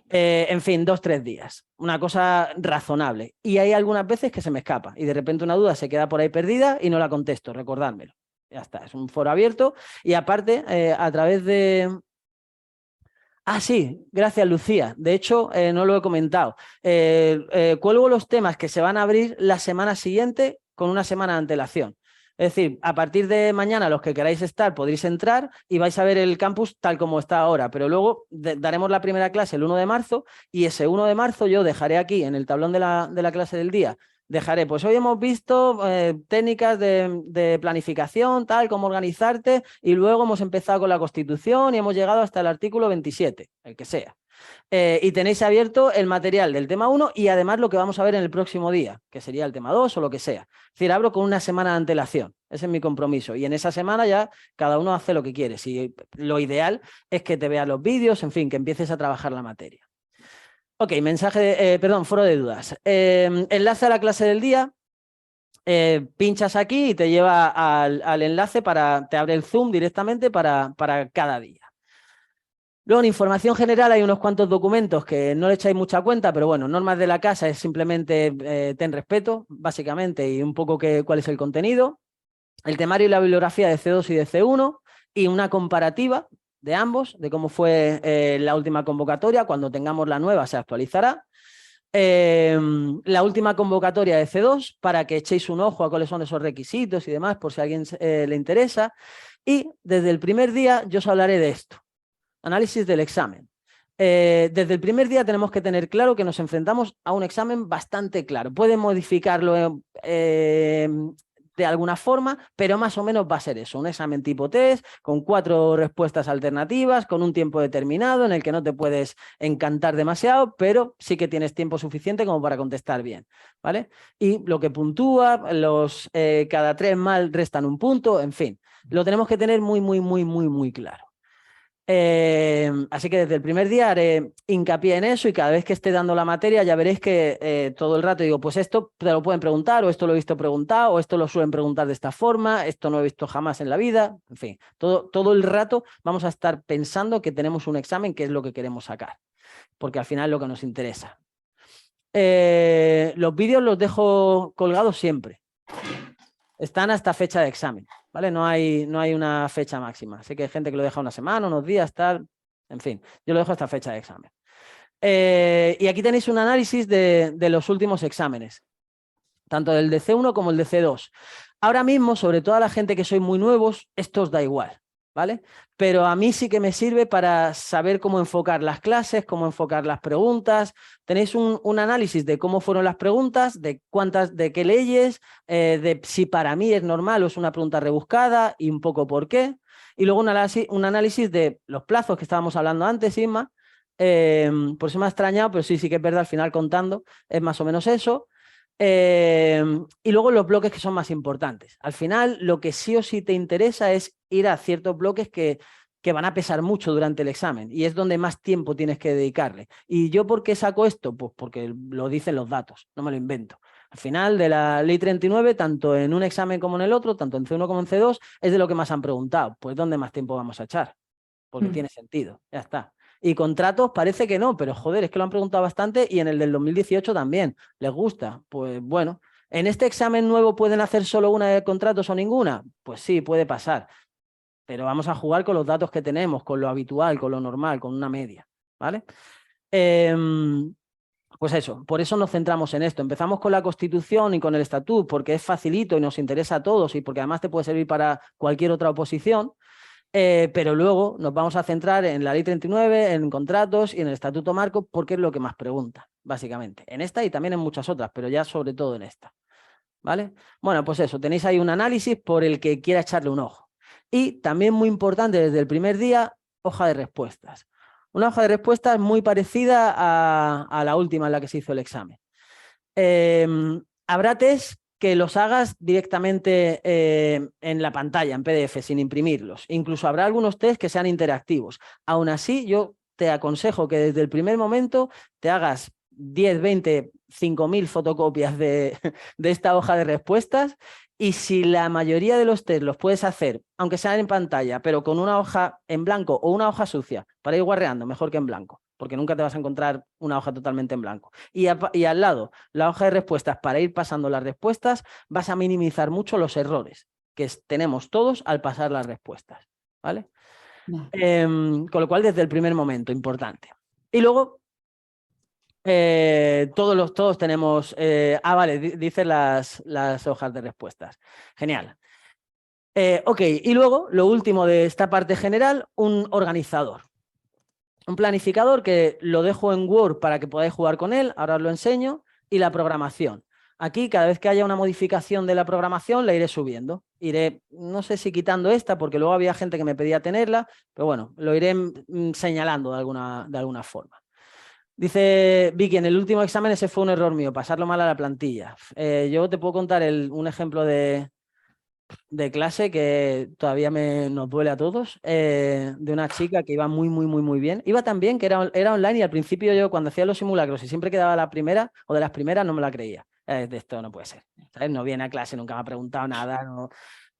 En fin, 2, 3 días. Una cosa razonable. Y hay algunas veces que se me escapa y de repente una duda se queda por ahí perdida y no la contesto, recordármelo. Ya está, es un foro abierto y aparte a través de Ah, sí, gracias Lucía. De hecho, no lo he comentado. Cuelgo los temas que se van a abrir la semana siguiente con una semana de antelación. Es decir, a partir de mañana los que queráis estar podréis entrar y vais a ver el campus tal como está ahora, pero luego daremos la primera clase el 1 de marzo y ese 1 de marzo yo dejaré aquí en el tablón de la clase del día. Dejaré, pues hoy hemos visto técnicas de planificación, tal, cómo organizarte, y luego hemos empezado con la Constitución y hemos llegado hasta el artículo 27, el que sea. Y tenéis abierto el material del tema 1 y además lo que vamos a ver en el próximo día, que sería el tema 2 o lo que sea. Es decir, abro con una semana de antelación, ese es mi compromiso. Y en esa semana ya cada uno hace lo que quiere. Si lo ideal es que te veas los vídeos, en fin, que empieces a trabajar la materia. Ok, foro de dudas. Enlace a la clase del día. Pinchas aquí y te lleva al enlace te abre el Zoom directamente para cada día. Luego, en información general hay unos cuantos documentos que no le echáis mucha cuenta, pero bueno, normas de la casa es simplemente ten respeto, básicamente, y un poco cuál es el contenido. El temario y la bibliografía de C2 y de C1 y una comparativa de ambos, de cómo fue la última convocatoria. Cuando tengamos la nueva se actualizará. La última convocatoria de C2 para que echéis un ojo a cuáles son esos requisitos y demás, por si a alguien le interesa. Y desde el primer día yo os hablaré de esto. Análisis del examen. Desde el primer día tenemos que tener claro que nos enfrentamos a un examen bastante claro. Pueden modificarlo de alguna forma, pero más o menos va a ser eso, un examen tipo test, con 4 respuestas alternativas, con un tiempo determinado en el que no te puedes encantar demasiado, pero sí que tienes tiempo suficiente como para contestar bien, ¿vale? Y lo que puntúa, cada 3 mal restan un punto, en fin, lo tenemos que tener muy claro. Así que desde el primer día haré hincapié en eso y cada vez que esté dando la materia ya veréis que todo el rato digo, pues esto te lo pueden preguntar o esto lo he visto preguntado o esto lo suelen preguntar de esta forma, esto no he visto jamás en la vida, en fin, todo el rato vamos a estar pensando que tenemos un examen que es lo que queremos sacar, porque al final es lo que nos interesa. Los vídeos los dejo colgados siempre. Están hasta fecha de examen, ¿vale? No hay una fecha máxima. Sé que hay gente que lo deja una semana, unos días, tal. En fin, yo lo dejo hasta fecha de examen. Y aquí tenéis un análisis de los últimos exámenes, tanto del de C1 como el de C2. Ahora mismo, sobre todo a la gente que sois muy nuevos, esto os da igual, ¿vale? Pero a mí sí que me sirve para saber cómo enfocar las clases, cómo enfocar las preguntas. Tenéis un análisis de cómo fueron las preguntas, de qué leyes, de si para mí es normal o es una pregunta rebuscada y un poco por qué. Y luego un análisis de los plazos que estábamos hablando antes, Isma. Por eso me ha extrañado, pero sí que es verdad, al final contando es más o menos eso. Y luego los bloques que son más importantes. Al final, lo que sí o sí te interesa es ir a ciertos bloques que van a pesar mucho durante el examen y es donde más tiempo tienes que dedicarle. ¿Y yo por qué saco esto? Pues porque lo dicen los datos, no me lo invento. Al final de la Ley 39, tanto en un examen como en el otro, tanto en C1 como en C2, es de lo que más han preguntado. Pues ¿dónde más tiempo vamos a echar? Porque tiene sentido, ya está. Y contratos parece que no, pero joder, es que lo han preguntado bastante y en el del 2018 también. ¿Les gusta? Pues bueno. ¿En este examen nuevo pueden hacer solo una de contratos o ninguna? Pues sí, puede pasar. Pero vamos a jugar con los datos que tenemos, con lo habitual, con lo normal, con una media, ¿vale? Pues eso, por eso nos centramos en esto. Empezamos con la Constitución y con el Estatut porque es facilito y nos interesa a todos y porque además te puede servir para cualquier otra oposición. Pero luego nos vamos a centrar en la Ley 39, en contratos y en el Estatuto Marco porque es lo que más pregunta, básicamente. En esta y también en muchas otras, pero ya sobre todo en esta. ¿Vale? Bueno, pues eso, tenéis ahí un análisis por el que quiera echarle un ojo. Y también muy importante desde el primer día, hoja de respuestas. Una hoja de respuestas muy parecida a la última en la que se hizo el examen. Habrá test que los hagas directamente en la pantalla, en PDF, sin imprimirlos. Incluso habrá algunos test que sean interactivos. Aún así, yo te aconsejo que desde el primer momento te hagas 10, 20, 5.000 fotocopias de esta hoja de respuestas y si la mayoría de los test los puedes hacer, aunque sean en pantalla, pero con una hoja en blanco o una hoja sucia, para ir guarreando, mejor que en blanco, porque nunca te vas a encontrar una hoja totalmente en blanco. Y al lado, la hoja de respuestas, para ir pasando las respuestas, vas a minimizar mucho los errores que tenemos todos al pasar las respuestas, ¿vale? Con lo cual, desde el primer momento, importante. Y luego, todos tenemos... vale, dicen las hojas de respuestas. Genial. Ok, y luego, lo último de esta parte general, un organizador. Un planificador que lo dejo en Word para que podáis jugar con él, ahora os lo enseño, y la programación. Aquí, cada vez que haya una modificación de la programación, la iré subiendo. Iré, no sé si quitando esta, porque luego había gente que me pedía tenerla, pero bueno, lo iré señalando de alguna forma. Dice Vicky, en el último examen ese fue un error mío, pasarlo mal a la plantilla. Yo te puedo contar un ejemplo de clase que todavía nos duele a todos, de una chica que iba muy bien. Iba tan bien que era online y al principio yo cuando hacía los simulacros y siempre quedaba la primera o de las primeras no me la creía. De esto no puede ser, ¿sabes? No viene a clase, nunca me ha preguntado nada, no.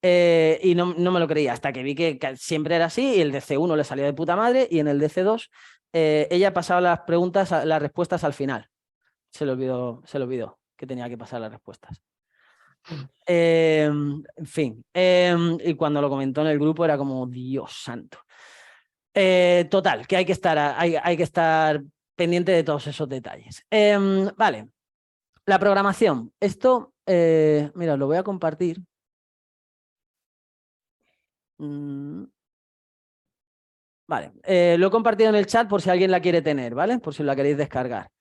Y no me lo creía hasta que vi que siempre era así y el de C1 le salió de puta madre y en el de C2 ella pasaba las respuestas al final. Se le olvidó que tenía que pasar las respuestas. En fin, y cuando lo comentó en el grupo era como, Dios santo. Total, que hay que estar pendiente de todos esos detalles. Vale, la programación. Esto, mira, lo voy a compartir. Vale, lo he compartido en el chat por si alguien la quiere tener, ¿vale? Por si la queréis descargar.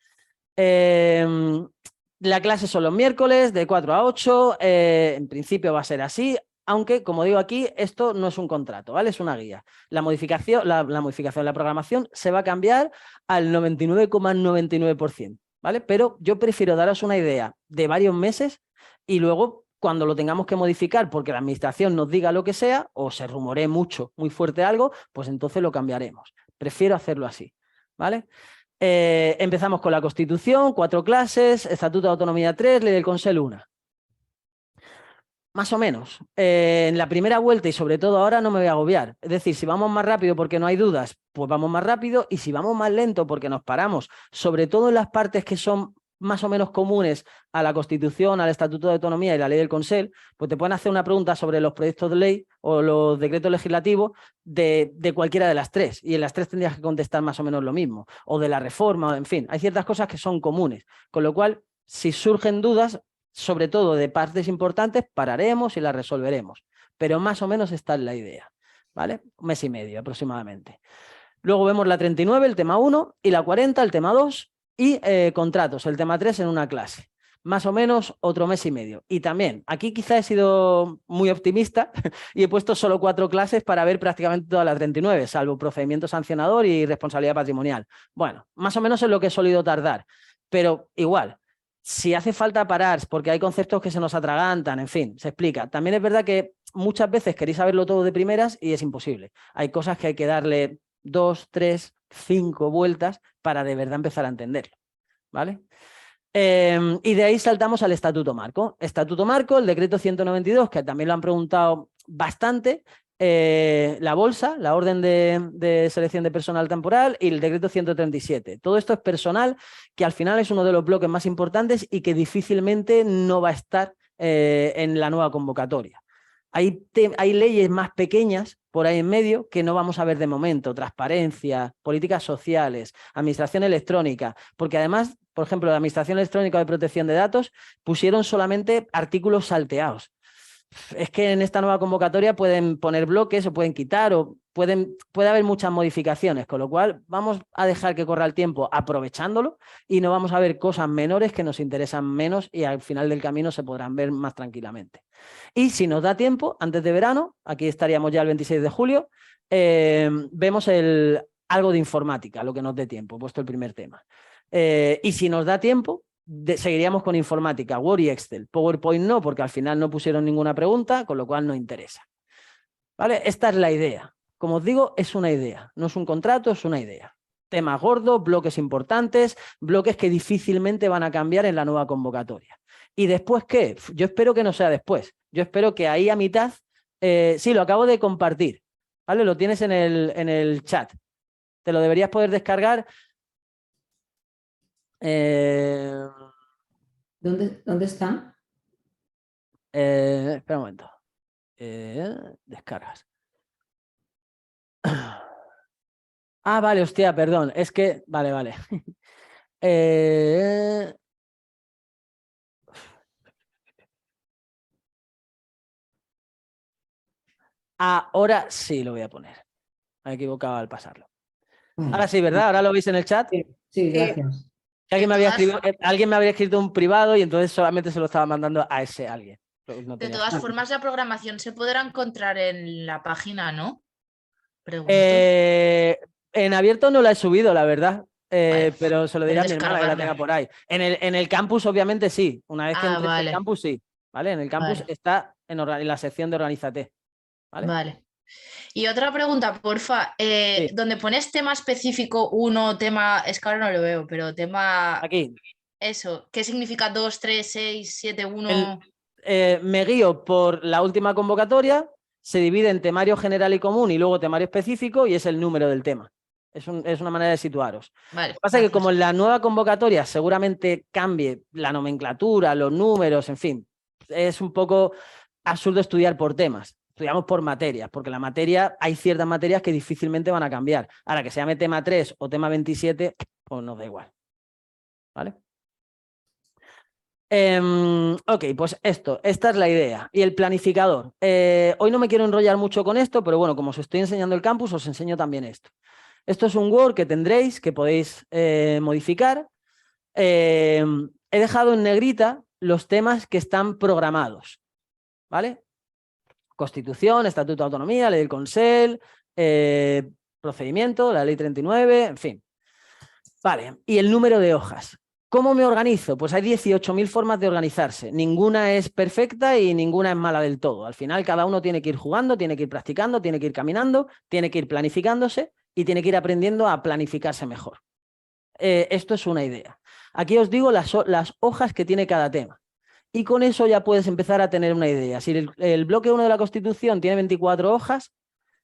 La clase son los miércoles de 4 a 8, en principio va a ser así, aunque, como digo aquí, esto no es un contrato, ¿vale? Es una guía. La modificación de la programación se va a cambiar al 99,99%, ¿vale? Pero yo prefiero daros una idea de varios meses y luego, cuando lo tengamos que modificar porque la administración nos diga lo que sea o se rumoree muy fuerte algo, pues entonces lo cambiaremos. Prefiero hacerlo así, ¿vale? Empezamos con la Constitución, 4 clases, Estatuto de Autonomía 3, Ley del Consell 1. Más o menos. En la primera vuelta y sobre todo ahora no me voy a agobiar. Es decir, si vamos más rápido porque no hay dudas, pues vamos más rápido y si vamos más lento porque nos paramos, sobre todo en las partes que son más o menos comunes a la Constitución, al Estatuto de Autonomía y la Ley del Consell, pues te pueden hacer una pregunta sobre los proyectos de ley o los decretos legislativos de cualquiera de las tres. Y en las tres tendrías que contestar más o menos lo mismo. O de la reforma, en fin. Hay ciertas cosas que son comunes. Con lo cual, si surgen dudas, sobre todo de partes importantes, pararemos y las resolveremos. Pero más o menos esta es la idea. ¿Vale? 1 mes y medio aproximadamente. Luego vemos la 39, el tema 1, y la 40, el tema 2, y contratos, el tema 3 en una clase. Más o menos otro 1 mes y medio. Y también, aquí quizá he sido muy optimista y he puesto solo 4 clases para ver prácticamente toda la 39, salvo procedimiento sancionador y responsabilidad patrimonial. Bueno, más o menos es lo que he solido tardar, pero igual, si hace falta parar porque hay conceptos que se nos atragantan, en fin, se explica. También es verdad que muchas veces queréis saberlo todo de primeras y es imposible. Hay cosas que hay que darle 2, 3, 5 vueltas para de verdad empezar a entenderlo, ¿vale? Y de ahí saltamos al Estatuto Marco. Estatuto Marco, el decreto 192, que también lo han preguntado bastante, la bolsa, la orden de selección de personal temporal y el decreto 137. Todo esto es personal, que al final es uno de los bloques más importantes y que difícilmente no va a estar en la nueva convocatoria. Hay leyes más pequeñas por ahí en medio que no vamos a ver de momento. Transparencia, políticas sociales, administración electrónica. Porque además, por ejemplo, la administración electrónica de protección de datos pusieron solamente artículos salteados. Es que en esta nueva convocatoria pueden poner bloques o pueden quitar o puede haber muchas modificaciones, con lo cual vamos a dejar que corra el tiempo aprovechándolo y no vamos a ver cosas menores que nos interesan menos y al final del camino se podrán ver más tranquilamente. Y si nos da tiempo, antes de verano, aquí estaríamos ya el 26 de julio, vemos algo de informática, lo que nos dé tiempo, puesto el primer tema. Y si nos da tiempo, seguiríamos con informática, Word y Excel. PowerPoint no, porque al final no pusieron ninguna pregunta, con lo cual no interesa. ¿Vale? Esta es la idea. Como os digo, es una idea, no es un contrato, es una idea. Temas gordos, bloques importantes, bloques que difícilmente van a cambiar en la nueva convocatoria. ¿Y después qué? Yo espero que no sea después. Yo espero que ahí a mitad... sí, lo acabo de compartir. ¿Vale? Lo tienes en el chat. Te lo deberías poder descargar. ¿Dónde está? Espera un momento. Descargas. Ah, vale, hostia, perdón. Es que, vale. Eh, Ahora sí lo voy a poner. Me he equivocado al pasarlo. Ahora sí, ¿verdad? Ahora lo veis en el chat. Sí, sí, Sí. gracias. Que alguien De alguien me habría escrito un privado y entonces solamente se lo estaba mandando a ese alguien. No De tenía todas sentido. formas, la programación se podrá encontrar en la página, ¿no? Pregunto. En abierto no la he subido, la verdad. Vale. Pero se lo diré Pero a mi hermana que la tenga descargarla. por ahí. En el campus, obviamente, sí. Una vez que Ah, entres en el vale, campus, sí. ¿Vale? En el campus vale, está en la sección de Organízate. ¿Vale? vale. Y otra pregunta, porfa. Sí. Donde pones tema específico, uno, tema, es que ahora no lo veo, pero tema, Aquí. eso, ¿qué significa 2, 3, 6, 7, El, 1? Me guío por la última convocatoria, se divide en temario general y común y luego temario específico y es el número del tema. Es una manera de situaros. Vale, Lo que pasa es que como gracias. en la nueva convocatoria seguramente cambie la nomenclatura, los números, en fin, es un poco absurdo estudiar por temas. Estudiamos por materias, porque la materia, hay ciertas materias que difícilmente van a cambiar. Ahora, que se llame tema 3 o tema 27, pues nos da igual. ¿Vale? Ok, pues esta es la idea. Y el planificador. Hoy no me quiero enrollar mucho con esto, pero bueno, como os estoy enseñando el campus, os enseño también esto. Esto es un Word que tendréis, que podéis modificar. He dejado en negrita los temas que están programados, ¿vale? Constitución, Estatuto de Autonomía, Ley del Consell, procedimiento, la Ley 39, en fin. Vale, y el número de hojas. ¿Cómo me organizo? Pues hay 18.000 formas de organizarse. Ninguna es perfecta y ninguna es mala del todo. Al final cada uno tiene que ir jugando, tiene que ir practicando, tiene que ir caminando, tiene que ir planificándose y tiene que ir aprendiendo a planificarse mejor. Esto es una idea. Aquí os digo las hojas que tiene cada tema. Y con eso ya puedes empezar a tener una idea. Si el bloque 1 de la Constitución tiene 24 hojas,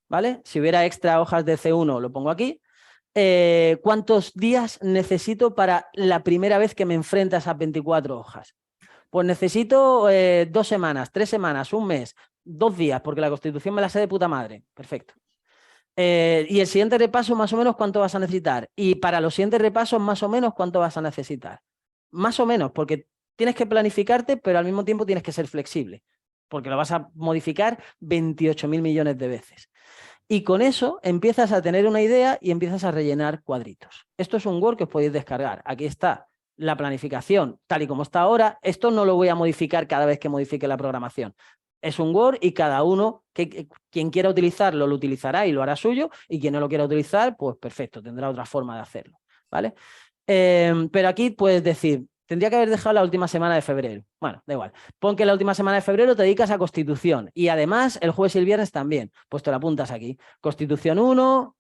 ¿vale? Si hubiera extra hojas de C1, lo pongo aquí. ¿Cuántos días necesito para la primera vez que me enfrento a esas 24 hojas? Pues necesito 2 semanas, 3 semanas, un mes, 2 días, porque la Constitución me la sé de puta madre. Perfecto. Y el siguiente repaso, más o menos, ¿cuánto vas a necesitar? Y para los siguientes repasos, más o menos, ¿cuánto vas a necesitar? Más o menos, porque tienes que planificarte, pero al mismo tiempo tienes que ser flexible, porque lo vas a modificar 28.000 millones de veces. Y con eso empiezas a tener una idea y empiezas a rellenar cuadritos. Esto es un Word que os podéis descargar. Aquí está la planificación tal y como está ahora. Esto no lo voy a modificar cada vez que modifique la programación. Es un Word y cada uno, quien quiera utilizarlo, lo utilizará y lo hará suyo, y quien no lo quiera utilizar, pues perfecto, tendrá otra forma de hacerlo. ¿Vale? Pero aquí puedes decir, tendría que haber dejado la última semana de febrero. Bueno, da igual. Pon que la última semana de febrero te dedicas a Constitución y además el jueves y el viernes también. Pues te lo apuntas aquí. Constitución 1,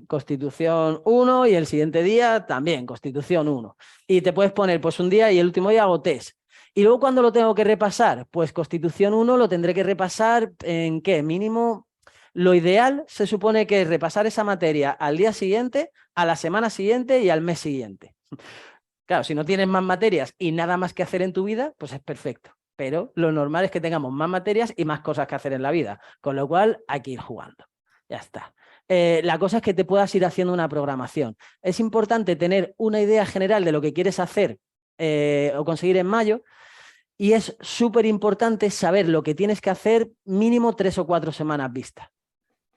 Constitución 1 y el siguiente día también Constitución 1. Y te puedes poner pues un día y el último día hago test. Y luego cuando lo tengo que repasar, pues Constitución 1 lo tendré que repasar en ¿qué? Mínimo. Lo ideal se supone que es repasar esa materia al día siguiente, a la semana siguiente y al mes siguiente. Claro, si no tienes más materias y nada más que hacer en tu vida, pues es perfecto. Pero lo normal es que tengamos más materias y más cosas que hacer en la vida. Con lo cual hay que ir jugando. Ya está. La cosa es que te puedas ir haciendo una programación. Es importante tener una idea general de lo que quieres hacer o conseguir en mayo. Y es súper importante saber lo que tienes que hacer mínimo 3 o 4 semanas vista.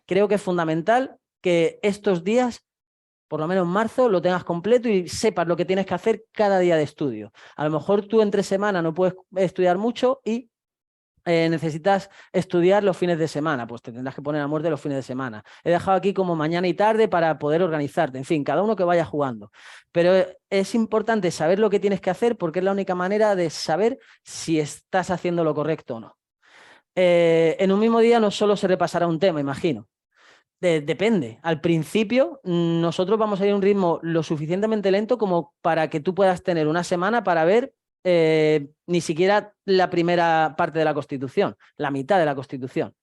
Creo que es fundamental que estos días, por lo menos en marzo, lo tengas completo y sepas lo que tienes que hacer cada día de estudio. A lo mejor tú entre semana no puedes estudiar mucho y necesitas estudiar los fines de semana, pues te tendrás que poner a muerte los fines de semana. He dejado aquí como mañana y tarde para poder organizarte. En fin, cada uno que vaya jugando. Pero es importante saber lo que tienes que hacer porque es la única manera de saber si estás haciendo lo correcto o no. En un mismo día no solo se repasará un tema, imagino. Depende. Al principio nosotros vamos a ir a un ritmo lo suficientemente lento como para que tú puedas tener una semana para ver ni siquiera la primera parte de la Constitución, la mitad de la Constitución.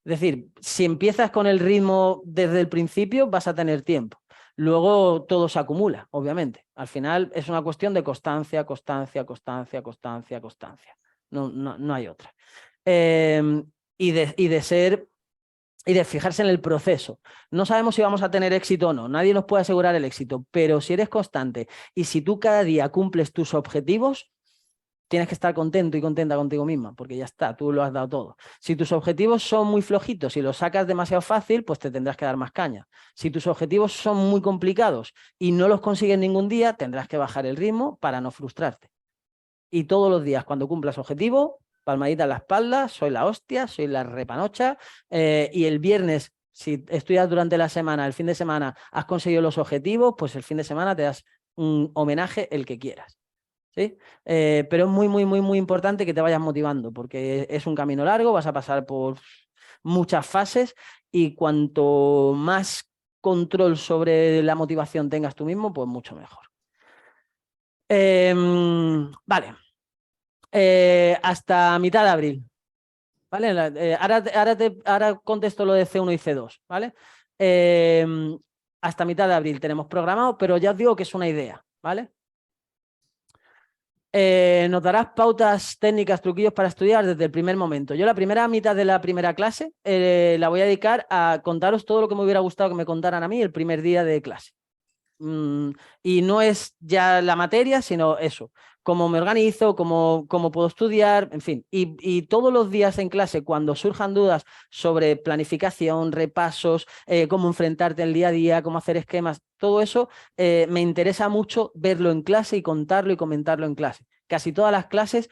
Es decir, si empiezas con el ritmo desde el principio vas a tener tiempo. Luego todo se acumula, obviamente. Al final es una cuestión de constancia, constancia, constancia, constancia, constancia. No hay otra. Y de ser y de fijarse en el proceso. No sabemos si vamos a tener éxito o no, nadie nos puede asegurar el éxito, pero si eres constante y si tú cada día cumples tus objetivos, tienes que estar contento y contenta contigo misma, porque ya está, tú lo has dado todo. Si tus objetivos son muy flojitos y los sacas demasiado fácil, pues te tendrás que dar más caña. Si tus objetivos son muy complicados y no los consigues ningún día, tendrás que bajar el ritmo para no frustrarte. Y todos los días, cuando cumplas objetivo, palmadita en la espalda, soy la hostia, soy la repanocha, y el viernes, si estudias durante la semana, el fin de semana has conseguido los objetivos, pues el fin de semana te das un homenaje, el que quieras. ¿Sí? Pero es muy, muy, muy, muy importante que te vayas motivando, porque es un camino largo, vas a pasar por muchas fases y cuanto más control sobre la motivación tengas tú mismo, pues mucho mejor. Vale. Hasta mitad de abril. ¿Vale? Ahora contesto lo de C1 y C2, ¿vale? Hasta mitad de abril tenemos programado, pero ya os digo que es una idea, ¿vale? Nos darás pautas técnicas, truquillos para estudiar desde el primer momento. Yo la primera mitad de la primera clase la voy a dedicar a contaros todo lo que me hubiera gustado que me contaran a mí el primer día de clase. Y no es ya la materia, sino eso, cómo me organizo, cómo puedo estudiar, en fin. Y todos los días en clase, cuando surjan dudas sobre planificación, repasos, cómo enfrentarte el día a día, cómo hacer esquemas, todo eso me interesa mucho verlo en clase y contarlo y comentarlo en clase. Casi todas las clases,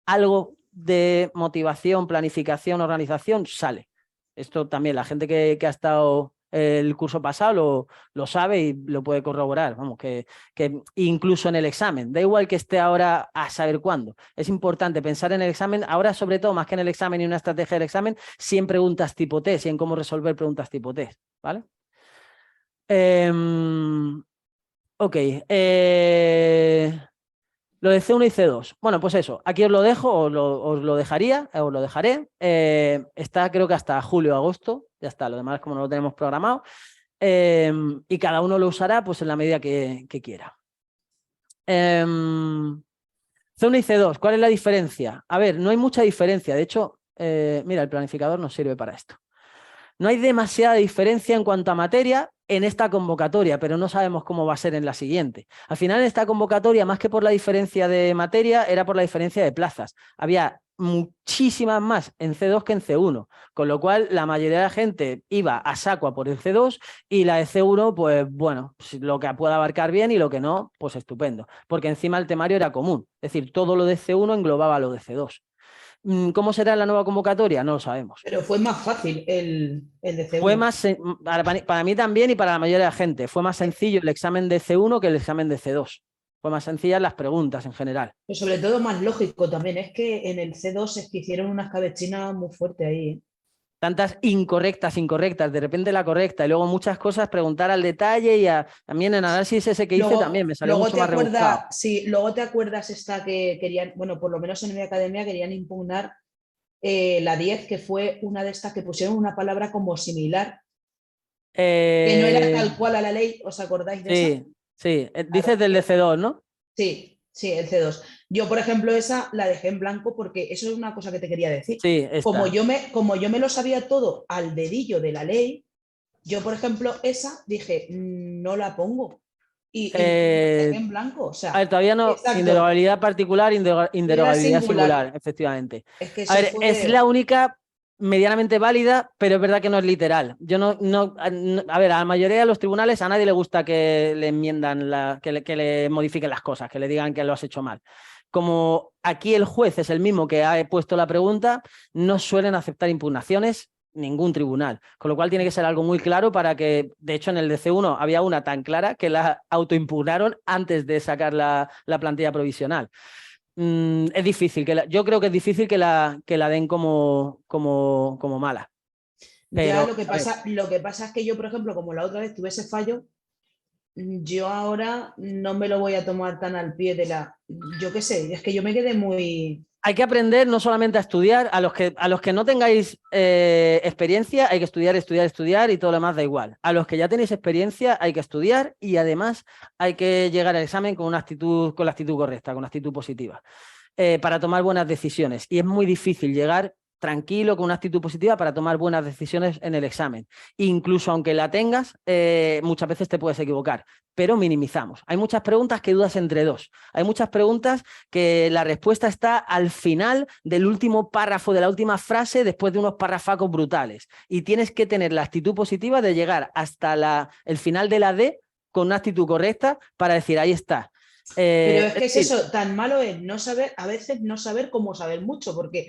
algo de motivación, planificación, organización sale. Esto también, la gente que ha estado el curso pasado lo sabe y lo puede corroborar. Vamos, que incluso en el examen, da igual que esté ahora a saber cuándo. Es importante pensar en el examen, ahora sobre todo más que en el examen y una estrategia del examen, si en preguntas tipo test y en cómo resolver preguntas tipo test, ¿vale? Ok. Lo de C1 y C2. Bueno, pues eso, aquí os lo dejo, os lo dejaré. Está creo que hasta julio o agosto, ya está, lo demás como no lo tenemos programado. Y cada uno lo usará pues en la medida que quiera. C1 y C2, ¿cuál es la diferencia? A ver, no hay mucha diferencia, de hecho, mira, el planificador nos sirve para esto. No hay demasiada diferencia en cuanto a materia en esta convocatoria, pero no sabemos cómo va a ser en la siguiente. Al final, en esta convocatoria, más que por la diferencia de materia, era por la diferencia de plazas. Había muchísimas más en C2 que en C1, con lo cual la mayoría de la gente iba a saco a por el C2 y la de C1, pues bueno, lo que pueda abarcar bien y lo que no, pues estupendo, porque encima el temario era común, es decir, todo lo de C1 englobaba lo de C2. ¿Cómo será la nueva convocatoria? No lo sabemos. Pero fue más fácil el de C1. Fue más, para mí también y para la mayoría de la gente, fue más sencillo el examen de C1 que el examen de C2. Fue más sencillas las preguntas en general. Pero sobre todo más lógico también. Es que en el C2 es que hicieron unas cabechinas muy fuertes ahí, ¿eh? Tantas incorrectas, de repente la correcta, y luego muchas cosas, preguntar al detalle y también en análisis ese que hice también me salió mucho más rebuscado. Sí, luego te acuerdas esta que querían, bueno, por lo menos en mi academia querían impugnar la 10, que fue una de estas que pusieron una palabra como similar, que no era tal cual a la ley, ¿os acordáis de esa? Sí, dices del de C2, ¿no? Sí, el C2. Yo, por ejemplo, esa la dejé en blanco porque eso es una cosa que te quería decir. Sí, como yo me lo sabía todo al dedillo de la ley, yo, por ejemplo, esa dije, no la pongo. Y la dejé en blanco. O sea, a ver, todavía no. Exacto. Inderogabilidad particular, inderogabilidad singular, efectivamente. Es que a ver, es la única medianamente válida, pero es verdad que no es literal. Yo a ver, a la mayoría de los tribunales a nadie le gusta que le enmiendan, que le modifiquen las cosas, que le digan que lo has hecho mal. Como aquí el juez es el mismo que ha puesto la pregunta, no suelen aceptar impugnaciones ningún tribunal, con lo cual tiene que ser algo muy claro para que, de hecho en el DC1 había una tan clara que la autoimpugnaron antes de sacar la plantilla provisional. Es difícil, yo creo que es difícil que la den como mala. Pero, ya, lo que pasa es que yo, por ejemplo, como la otra vez tuve ese fallo, yo ahora no me lo voy a tomar tan al pie de yo qué sé, es que yo me quedé muy... Hay que aprender no solamente a estudiar, a los que no tengáis experiencia hay que estudiar y todo lo demás da igual. A los que ya tenéis experiencia hay que estudiar y además hay que llegar al examen con la actitud correcta, con una actitud positiva, para tomar buenas decisiones. Y es muy difícil llegar tranquilo, con una actitud positiva para tomar buenas decisiones en el examen. Incluso aunque la tengas, muchas veces te puedes equivocar, pero minimizamos. Hay muchas preguntas que dudas entre dos. Hay muchas preguntas que la respuesta está al final del último párrafo, de la última frase, después de unos parrafacos brutales. Y tienes que tener la actitud positiva de llegar hasta el final de la D con una actitud correcta para decir, ahí está. Pero es que es eso, tan malo es no saber, a veces no saber cómo saber mucho, porque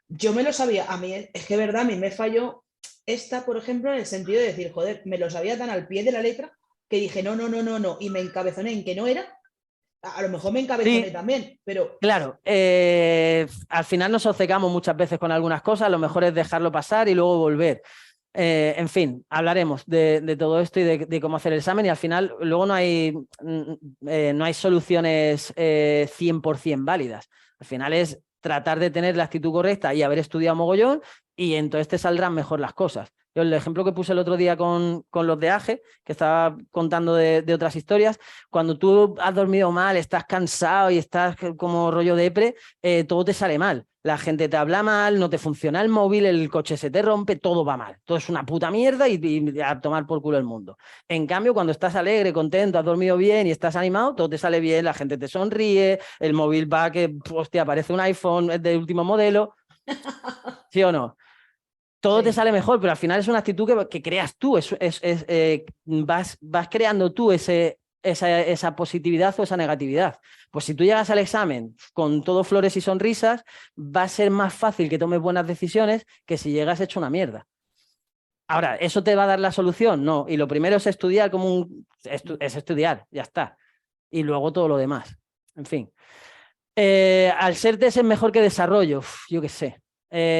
yo me lo sabía, a mí es que verdad, a mí me falló esta, por ejemplo, en el sentido de decir, joder, me lo sabía tan al pie de la letra que dije, no, y me encabezoné en que no era, a lo mejor me encabezoné también, pero... Claro, al final nos obcecamos muchas veces con algunas cosas, lo mejor es dejarlo pasar y luego volver. En fin, hablaremos de todo esto y de cómo hacer el examen y al final luego no hay soluciones 100% válidas. Al final es tratar de tener la actitud correcta y haber estudiado mogollón y entonces te saldrán mejor las cosas. Yo el ejemplo que puse el otro día con los de AGE, que estaba contando de otras historias, cuando tú has dormido mal, estás cansado y estás como rollo depre, todo te sale mal. La gente te habla mal, no te funciona el móvil, el coche se te rompe, todo va mal. Todo es una puta mierda y a tomar por culo el mundo. En cambio, cuando estás alegre, contento, has dormido bien y estás animado, todo te sale bien, la gente te sonríe, el móvil va que, hostia, parece un iPhone, es del último modelo. ¿Sí o no? Todo te sale mejor, pero al final es una actitud que creas tú, vas creando tú esa positividad o esa negatividad. Pues si tú llegas al examen con todo flores y sonrisas, va a ser más fácil que tomes buenas decisiones que si llegas hecho una mierda. Ahora, ¿eso te va a dar la solución? No. Y lo primero es estudiar es estudiar, ya está. Y luego todo lo demás. En fin. Al ser test es mejor que desarrollo. Yo qué sé.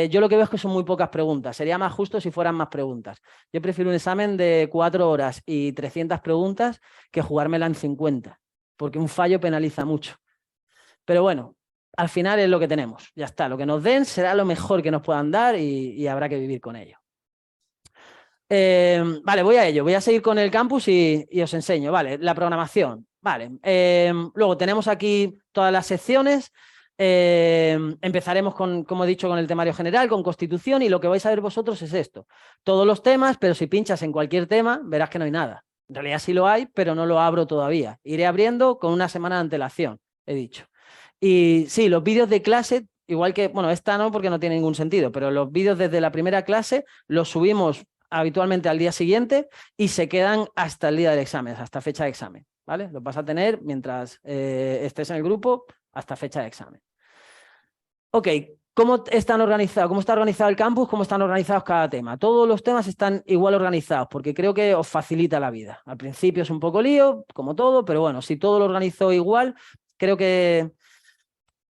Yo lo que veo es que son muy pocas preguntas. Sería más justo si fueran más preguntas. Yo prefiero un examen de 4 horas y 300 preguntas que jugármela en 50, porque un fallo penaliza mucho. Pero bueno, al final es lo que tenemos. Ya está, lo que nos den será lo mejor que nos puedan dar y habrá que vivir con ello. Vale, voy a ello. Voy a seguir con el campus y os enseño. Vale, la programación. Vale. Luego tenemos aquí todas las secciones. Empezaremos como he dicho, con el temario general, con Constitución, y lo que vais a ver vosotros es esto. Todos los temas, pero si pinchas en cualquier tema, verás que no hay nada. En realidad sí lo hay, pero no lo abro todavía. Iré abriendo con una semana de antelación, he dicho. Y sí, los vídeos de clase, igual que, bueno, esta no porque no tiene ningún sentido, pero los vídeos desde la primera clase los subimos habitualmente al día siguiente y se quedan hasta el día del examen, hasta fecha de examen, ¿vale? Los vas a tener mientras estés en el grupo hasta fecha de examen. Ok, ¿cómo están organizados? ¿Cómo está organizado el campus? ¿Cómo están organizados cada tema? Todos los temas están igual organizados porque creo que os facilita la vida. Al principio es un poco lío, como todo, pero bueno, si todo lo organizo igual, creo que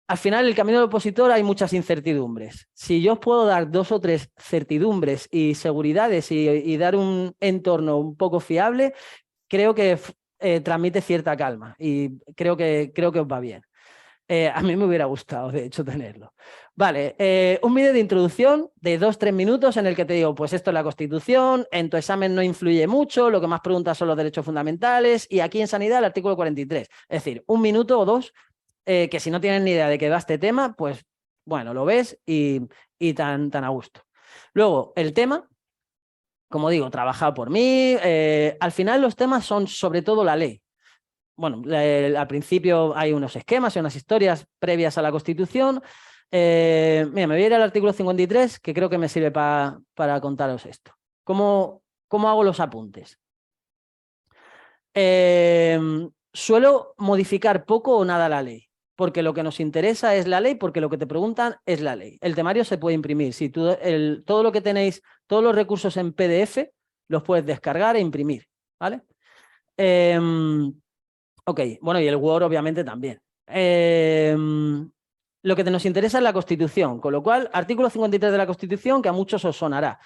al final el camino del opositor hay muchas incertidumbres. Si yo os puedo dar 2 o 3 certidumbres y seguridades y dar un entorno un poco fiable, creo que transmite cierta calma y creo que os va bien. A mí me hubiera gustado, de hecho, tenerlo. Vale, un vídeo de introducción de 2-3 minutos en el que te digo, pues esto es la Constitución, en tu examen no influye mucho, lo que más preguntas son los derechos fundamentales y aquí en Sanidad el artículo 43. Es decir, 1 minuto o 2, que si no tienes ni idea de qué va este tema, pues bueno, lo ves y tan a gusto. Luego, el tema, como digo, trabajado por mí. Al final los temas son sobre todo la ley. Bueno, al principio hay unos esquemas y unas historias previas a la Constitución. Mira, me voy a ir al artículo 53, que creo que me sirve para contaros esto. ¿Cómo hago los apuntes? Suelo modificar poco o nada la ley, porque lo que nos interesa es la ley, porque lo que te preguntan es la ley. El temario se puede imprimir. Si todo lo que tenéis, todos los recursos en PDF, los puedes descargar e imprimir, ¿vale? Ok, bueno, y el Word obviamente también. Lo que nos interesa es la Constitución, con lo cual, artículo 53 de la Constitución, que a muchos os sonará.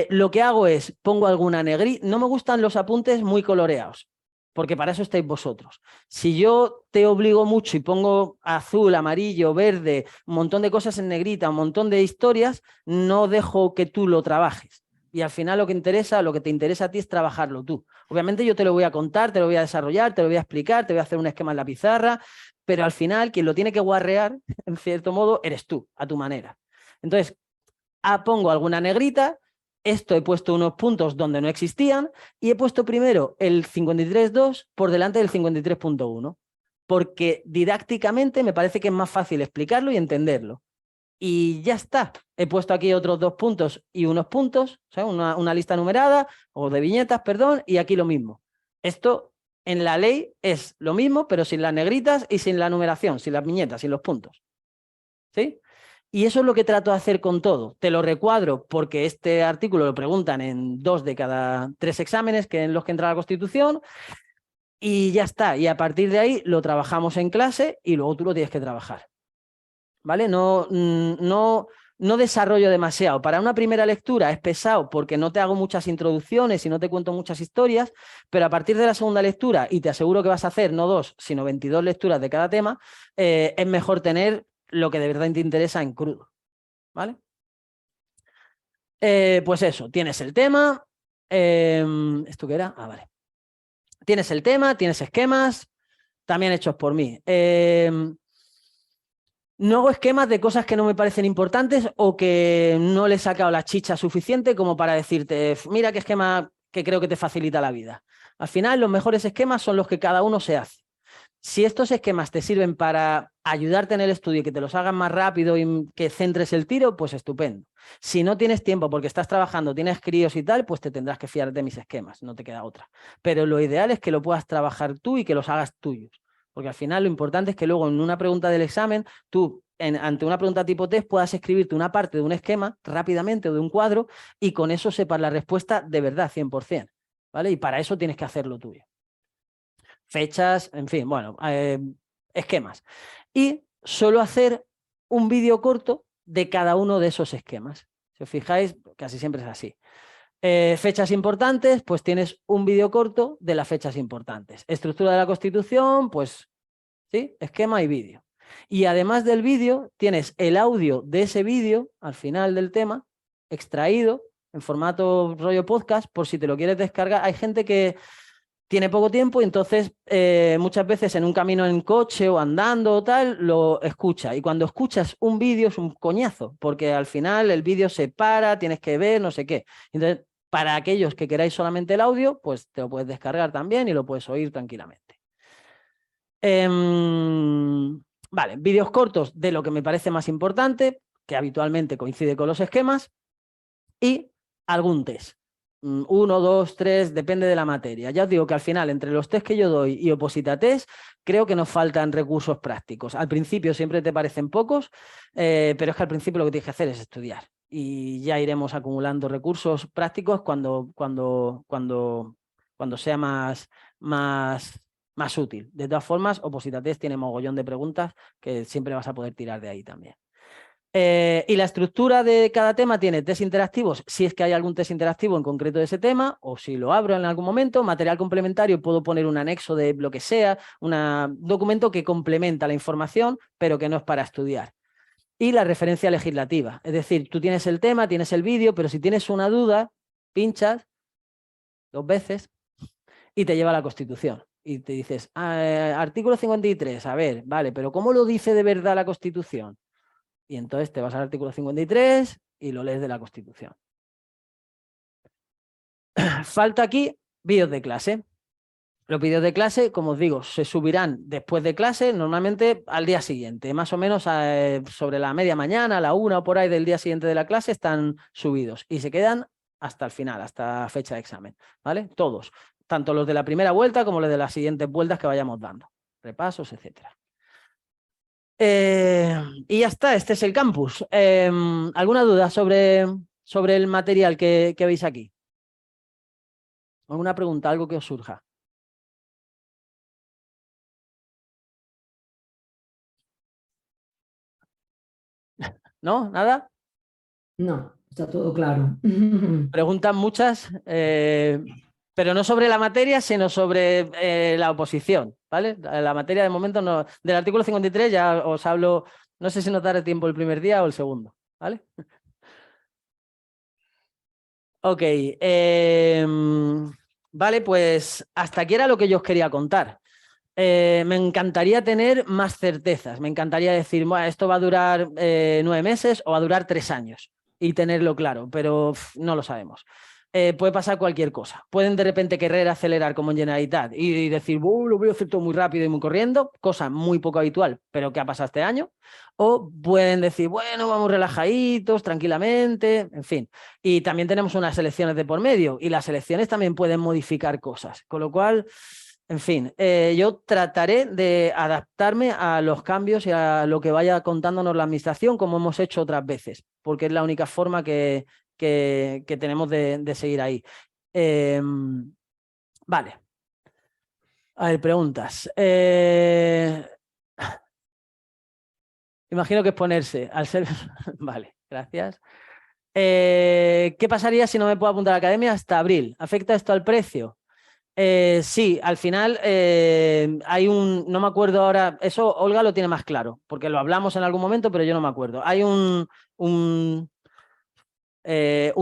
Lo que hago es, pongo alguna negrita. No me gustan los apuntes muy coloreados, porque para eso estáis vosotros. Si yo te obligo mucho y pongo azul, amarillo, verde, un montón de cosas en negrita, un montón de historias, no dejo que tú lo trabajes. Y al final lo que te interesa a ti es trabajarlo tú. Obviamente yo te lo voy a contar, te lo voy a desarrollar, te lo voy a explicar, te voy a hacer un esquema en la pizarra, pero al final quien lo tiene que guarrear, en cierto modo, eres tú, a tu manera. Entonces, pongo alguna negrita, esto he puesto unos puntos donde no existían y he puesto primero el 53.2 por delante del 53.1, porque didácticamente me parece que es más fácil explicarlo y entenderlo. Y ya está. He puesto aquí otros 2 puntos y unos puntos, o sea, una lista numerada o de viñetas, perdón, y aquí lo mismo. Esto en la ley es lo mismo, pero sin las negritas y sin la numeración, sin las viñetas, sin los puntos. ¿Sí? Y eso es lo que trato de hacer con todo. Te lo recuadro porque este artículo lo preguntan en 2 de cada 3 exámenes que en los que entra la Constitución y ya está. Y a partir de ahí lo trabajamos en clase y luego tú lo tienes que trabajar. ¿Vale? No desarrollo demasiado. Para una primera lectura es pesado porque no te hago muchas introducciones y no te cuento muchas historias, pero a partir de la segunda lectura, y te aseguro que vas a hacer no 2, sino 22 lecturas de cada tema, es mejor tener lo que de verdad te interesa en crudo. ¿Vale? Pues eso, tienes el tema. ¿Esto qué era? Ah, vale. Tienes el tema, tienes esquemas, también hechos por mí. No hago esquemas de cosas que no me parecen importantes o que no le he sacado la chicha suficiente como para decirte, mira qué esquema que creo que te facilita la vida. Al final, los mejores esquemas son los que cada uno se hace. Si estos esquemas te sirven para ayudarte en el estudio y que te los hagan más rápido y que centres el tiro, pues estupendo. Si no tienes tiempo porque estás trabajando, tienes críos y tal, pues te tendrás que fiar de mis esquemas, no te queda otra. Pero lo ideal es que lo puedas trabajar tú y que los hagas tuyos. Porque al final lo importante es que luego en una pregunta del examen, tú ante una pregunta tipo test puedas escribirte una parte de un esquema rápidamente o de un cuadro y con eso sepas la respuesta de verdad, 100%. ¿Vale? Y para eso tienes que hacerlo tuyo. Fechas, en fin, bueno, esquemas. Y solo hacer un vídeo corto de cada uno de esos esquemas. Si os fijáis, casi siempre es así. Fechas importantes, pues tienes un vídeo corto de las fechas importantes. Estructura de la Constitución, pues sí, esquema y vídeo. Y además del vídeo, tienes el audio de ese vídeo al final del tema, extraído en formato rollo podcast, por si te lo quieres descargar. Hay gente que tiene poco tiempo y entonces muchas veces en un camino en coche o andando o tal, lo escucha. Y cuando escuchas un vídeo es un coñazo, porque al final el vídeo se para, tienes que ver, no sé qué. Entonces, para aquellos que queráis solamente el audio, pues te lo puedes descargar también y lo puedes oír tranquilamente. Vale, vídeos cortos de lo que me parece más importante, que habitualmente coincide con los esquemas, y algún test. 1, 2, 3, depende de la materia. Ya os digo que al final, entre los test que yo doy y oposita test, creo que nos faltan recursos prácticos. Al principio siempre te parecen pocos, pero es que al principio lo que tienes que hacer es estudiar. Y ya iremos acumulando recursos prácticos cuando sea más útil. De todas formas, oposita test tiene mogollón de preguntas que siempre vas a poder tirar de ahí también. Y la estructura de cada tema tiene test interactivos, si es que hay algún test interactivo en concreto de ese tema, o si lo abro en algún momento. Material complementario, puedo poner un anexo de lo que sea, un documento que complementa la información, pero que no es para estudiar. Y la referencia legislativa, es decir, tú tienes el tema, tienes el vídeo, pero si tienes una duda, pinchas 2 veces y te lleva a la Constitución. Y te dices, artículo 53, a ver, vale, pero ¿cómo lo dice de verdad la Constitución? Y entonces te vas al artículo 53 y lo lees de la Constitución. Falta aquí vídeos de clase. Los vídeos de clase, como os digo, se subirán después de clase, normalmente al día siguiente. Más o menos sobre la media mañana, a la 1 o por ahí del día siguiente de la clase están subidos. Y se quedan hasta el final, hasta fecha de examen. ¿Vale? Todos. Tanto los de la primera vuelta como los de las siguientes vueltas que vayamos dando. Repasos, etcétera. Y ya está, este es el campus. ¿Alguna duda sobre el material que veis aquí? ¿Alguna pregunta, algo que os surja? ¿No? ¿Nada? No, está todo claro. Preguntan muchas, pero no sobre la materia, sino sobre la oposición, ¿vale? La materia de momento no. Del artículo 53 ya os hablo, no sé si nos dará tiempo el primer día o el segundo, ¿vale? Ok. Vale, pues hasta aquí era lo que yo os quería contar. Me encantaría tener más certezas. Me encantaría decir, bueno, esto va a durar 9 meses o va a durar 3 años. y tenerlo claro, pero no lo sabemos. Puede pasar cualquier cosa. Pueden de repente querer acelerar como en Generalitat y decir, lo voy a hacer todo muy rápido y muy corriendo, cosa muy poco habitual, pero que ha pasado este año. O pueden decir, bueno, vamos relajaditos, tranquilamente, en fin. Y también tenemos unas elecciones de por medio y las elecciones también pueden modificar cosas. Con lo cual, en fin, yo trataré de adaptarme a los cambios y a lo que vaya contándonos la administración, como hemos hecho otras veces, porque es la única forma que tenemos de seguir ahí. Vale. A ver, preguntas. Imagino que es ponerse al ser... Vale, gracias. ¿Qué pasaría si no me puedo apuntar a la academia hasta abril? ¿Afecta esto al precio? Sí, al final hay un... No me acuerdo ahora... Eso Olga lo tiene más claro, porque lo hablamos en algún momento, pero yo no me acuerdo. Hay un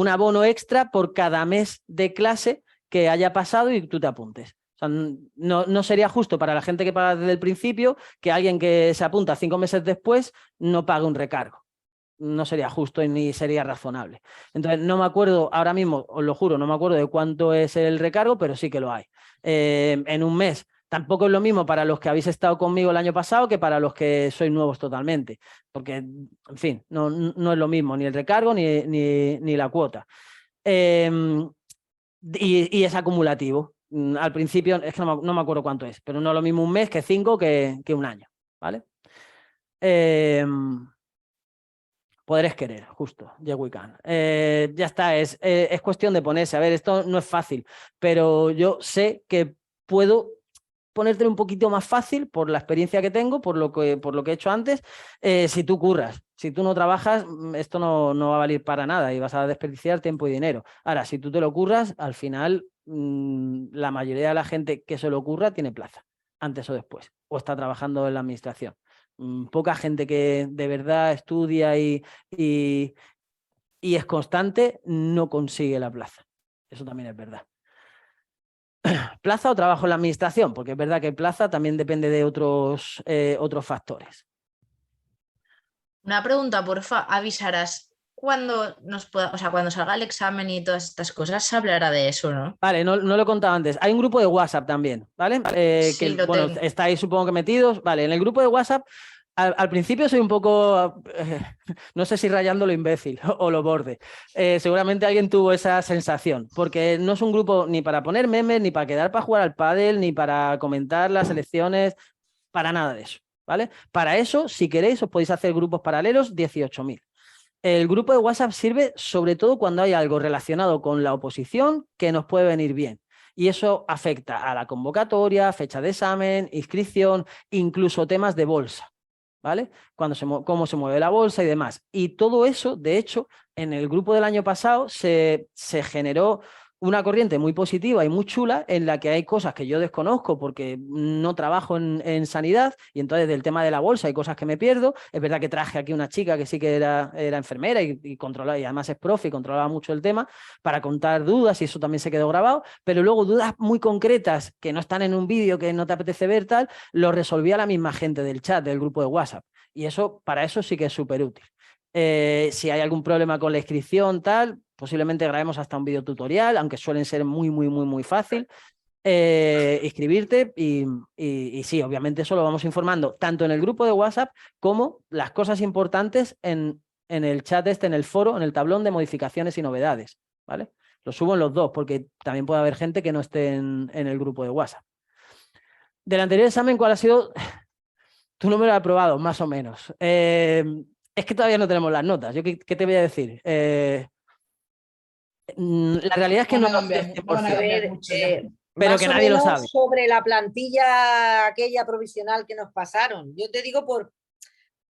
abono extra por cada mes de clase que haya pasado y tú te apuntes. O sea, no sería justo para la gente que paga desde el principio que alguien que se apunta 5 meses después no pague un recargo. No sería justo y ni sería razonable. Entonces, no me acuerdo, ahora mismo, os lo juro, no me acuerdo de cuánto es el recargo, pero sí que lo hay. En un mes. Tampoco es lo mismo para los que habéis estado conmigo el año pasado que para los que sois nuevos totalmente, porque, en fin, no es lo mismo ni el recargo ni la cuota. Y es acumulativo. Al principio, es que no me acuerdo cuánto es, pero no es lo mismo un mes que 5 que un año, ¿vale? Poderes querer, justo, yeah we can. Ya está, es cuestión de ponerse. A ver, esto no es fácil, pero yo sé que puedo ponértelo un poquito más fácil por la experiencia que tengo, por lo que he hecho antes. Si tú curras, si tú no trabajas, esto no va a valer para nada y vas a desperdiciar tiempo y dinero. Ahora, si tú te lo curras, al final la mayoría de la gente que se lo curra tiene plaza, antes o después, o está trabajando en la administración. Poca gente que de verdad estudia y es constante no consigue la plaza. Eso también es verdad. ¿Plaza o trabajo en la administración? Porque es verdad que plaza también depende de otros factores. Una pregunta, porfa, avisarás cuando cuando salga el examen y todas estas cosas, se hablará de eso, ¿no? Vale, no lo he contado antes. Hay un grupo de WhatsApp también, ¿vale? Sí, lo bueno, tengo. estáis supongo que metidos. Vale, en el grupo de WhatsApp al principio soy un poco, no sé si rayando lo imbécil o lo borde. Seguramente alguien tuvo esa sensación, porque no es un grupo ni para poner memes, ni para quedar para jugar al pádel, ni para comentar las elecciones, para nada de eso, ¿vale? Para eso, si queréis, os podéis hacer grupos paralelos, 18.000. El grupo de WhatsApp sirve sobre todo cuando hay algo relacionado con la oposición que nos puede venir bien. Y eso afecta a la convocatoria, fecha de examen, inscripción, incluso temas de bolsa, ¿vale? Cómo se mueve la bolsa y demás. Y todo eso, de hecho, en el grupo del año pasado se generó una corriente muy positiva y muy chula en la que hay cosas que yo desconozco porque no trabajo en sanidad y entonces del tema de la bolsa hay cosas que me pierdo. Es verdad que traje aquí una chica que sí que era enfermera y controlaba, y además es profe y controlaba mucho el tema para contar dudas y eso también se quedó grabado, pero luego dudas muy concretas que no están en un vídeo, que no te apetece ver tal, lo resolvía la misma gente del chat, del grupo de WhatsApp. Y eso, para eso sí que es súper útil. Si hay algún problema con la inscripción, tal, posiblemente grabemos hasta un video tutorial, aunque suelen ser muy fácil. Inscribirte y sí, obviamente eso lo vamos informando tanto en el grupo de WhatsApp como las cosas importantes en el chat en el foro, en el tablón de modificaciones y novedades, ¿vale? Lo subo en los dos porque también puede haber gente que no esté en el grupo de WhatsApp. Del anterior examen, ¿cuál ha sido tu número de aprobados? Más o menos. Es que todavía no tenemos las notas. ¿Yo qué te voy a decir? La realidad es que no lo sé 100%, pero que nadie lo sabe. Sobre la plantilla aquella provisional que nos pasaron. Yo te digo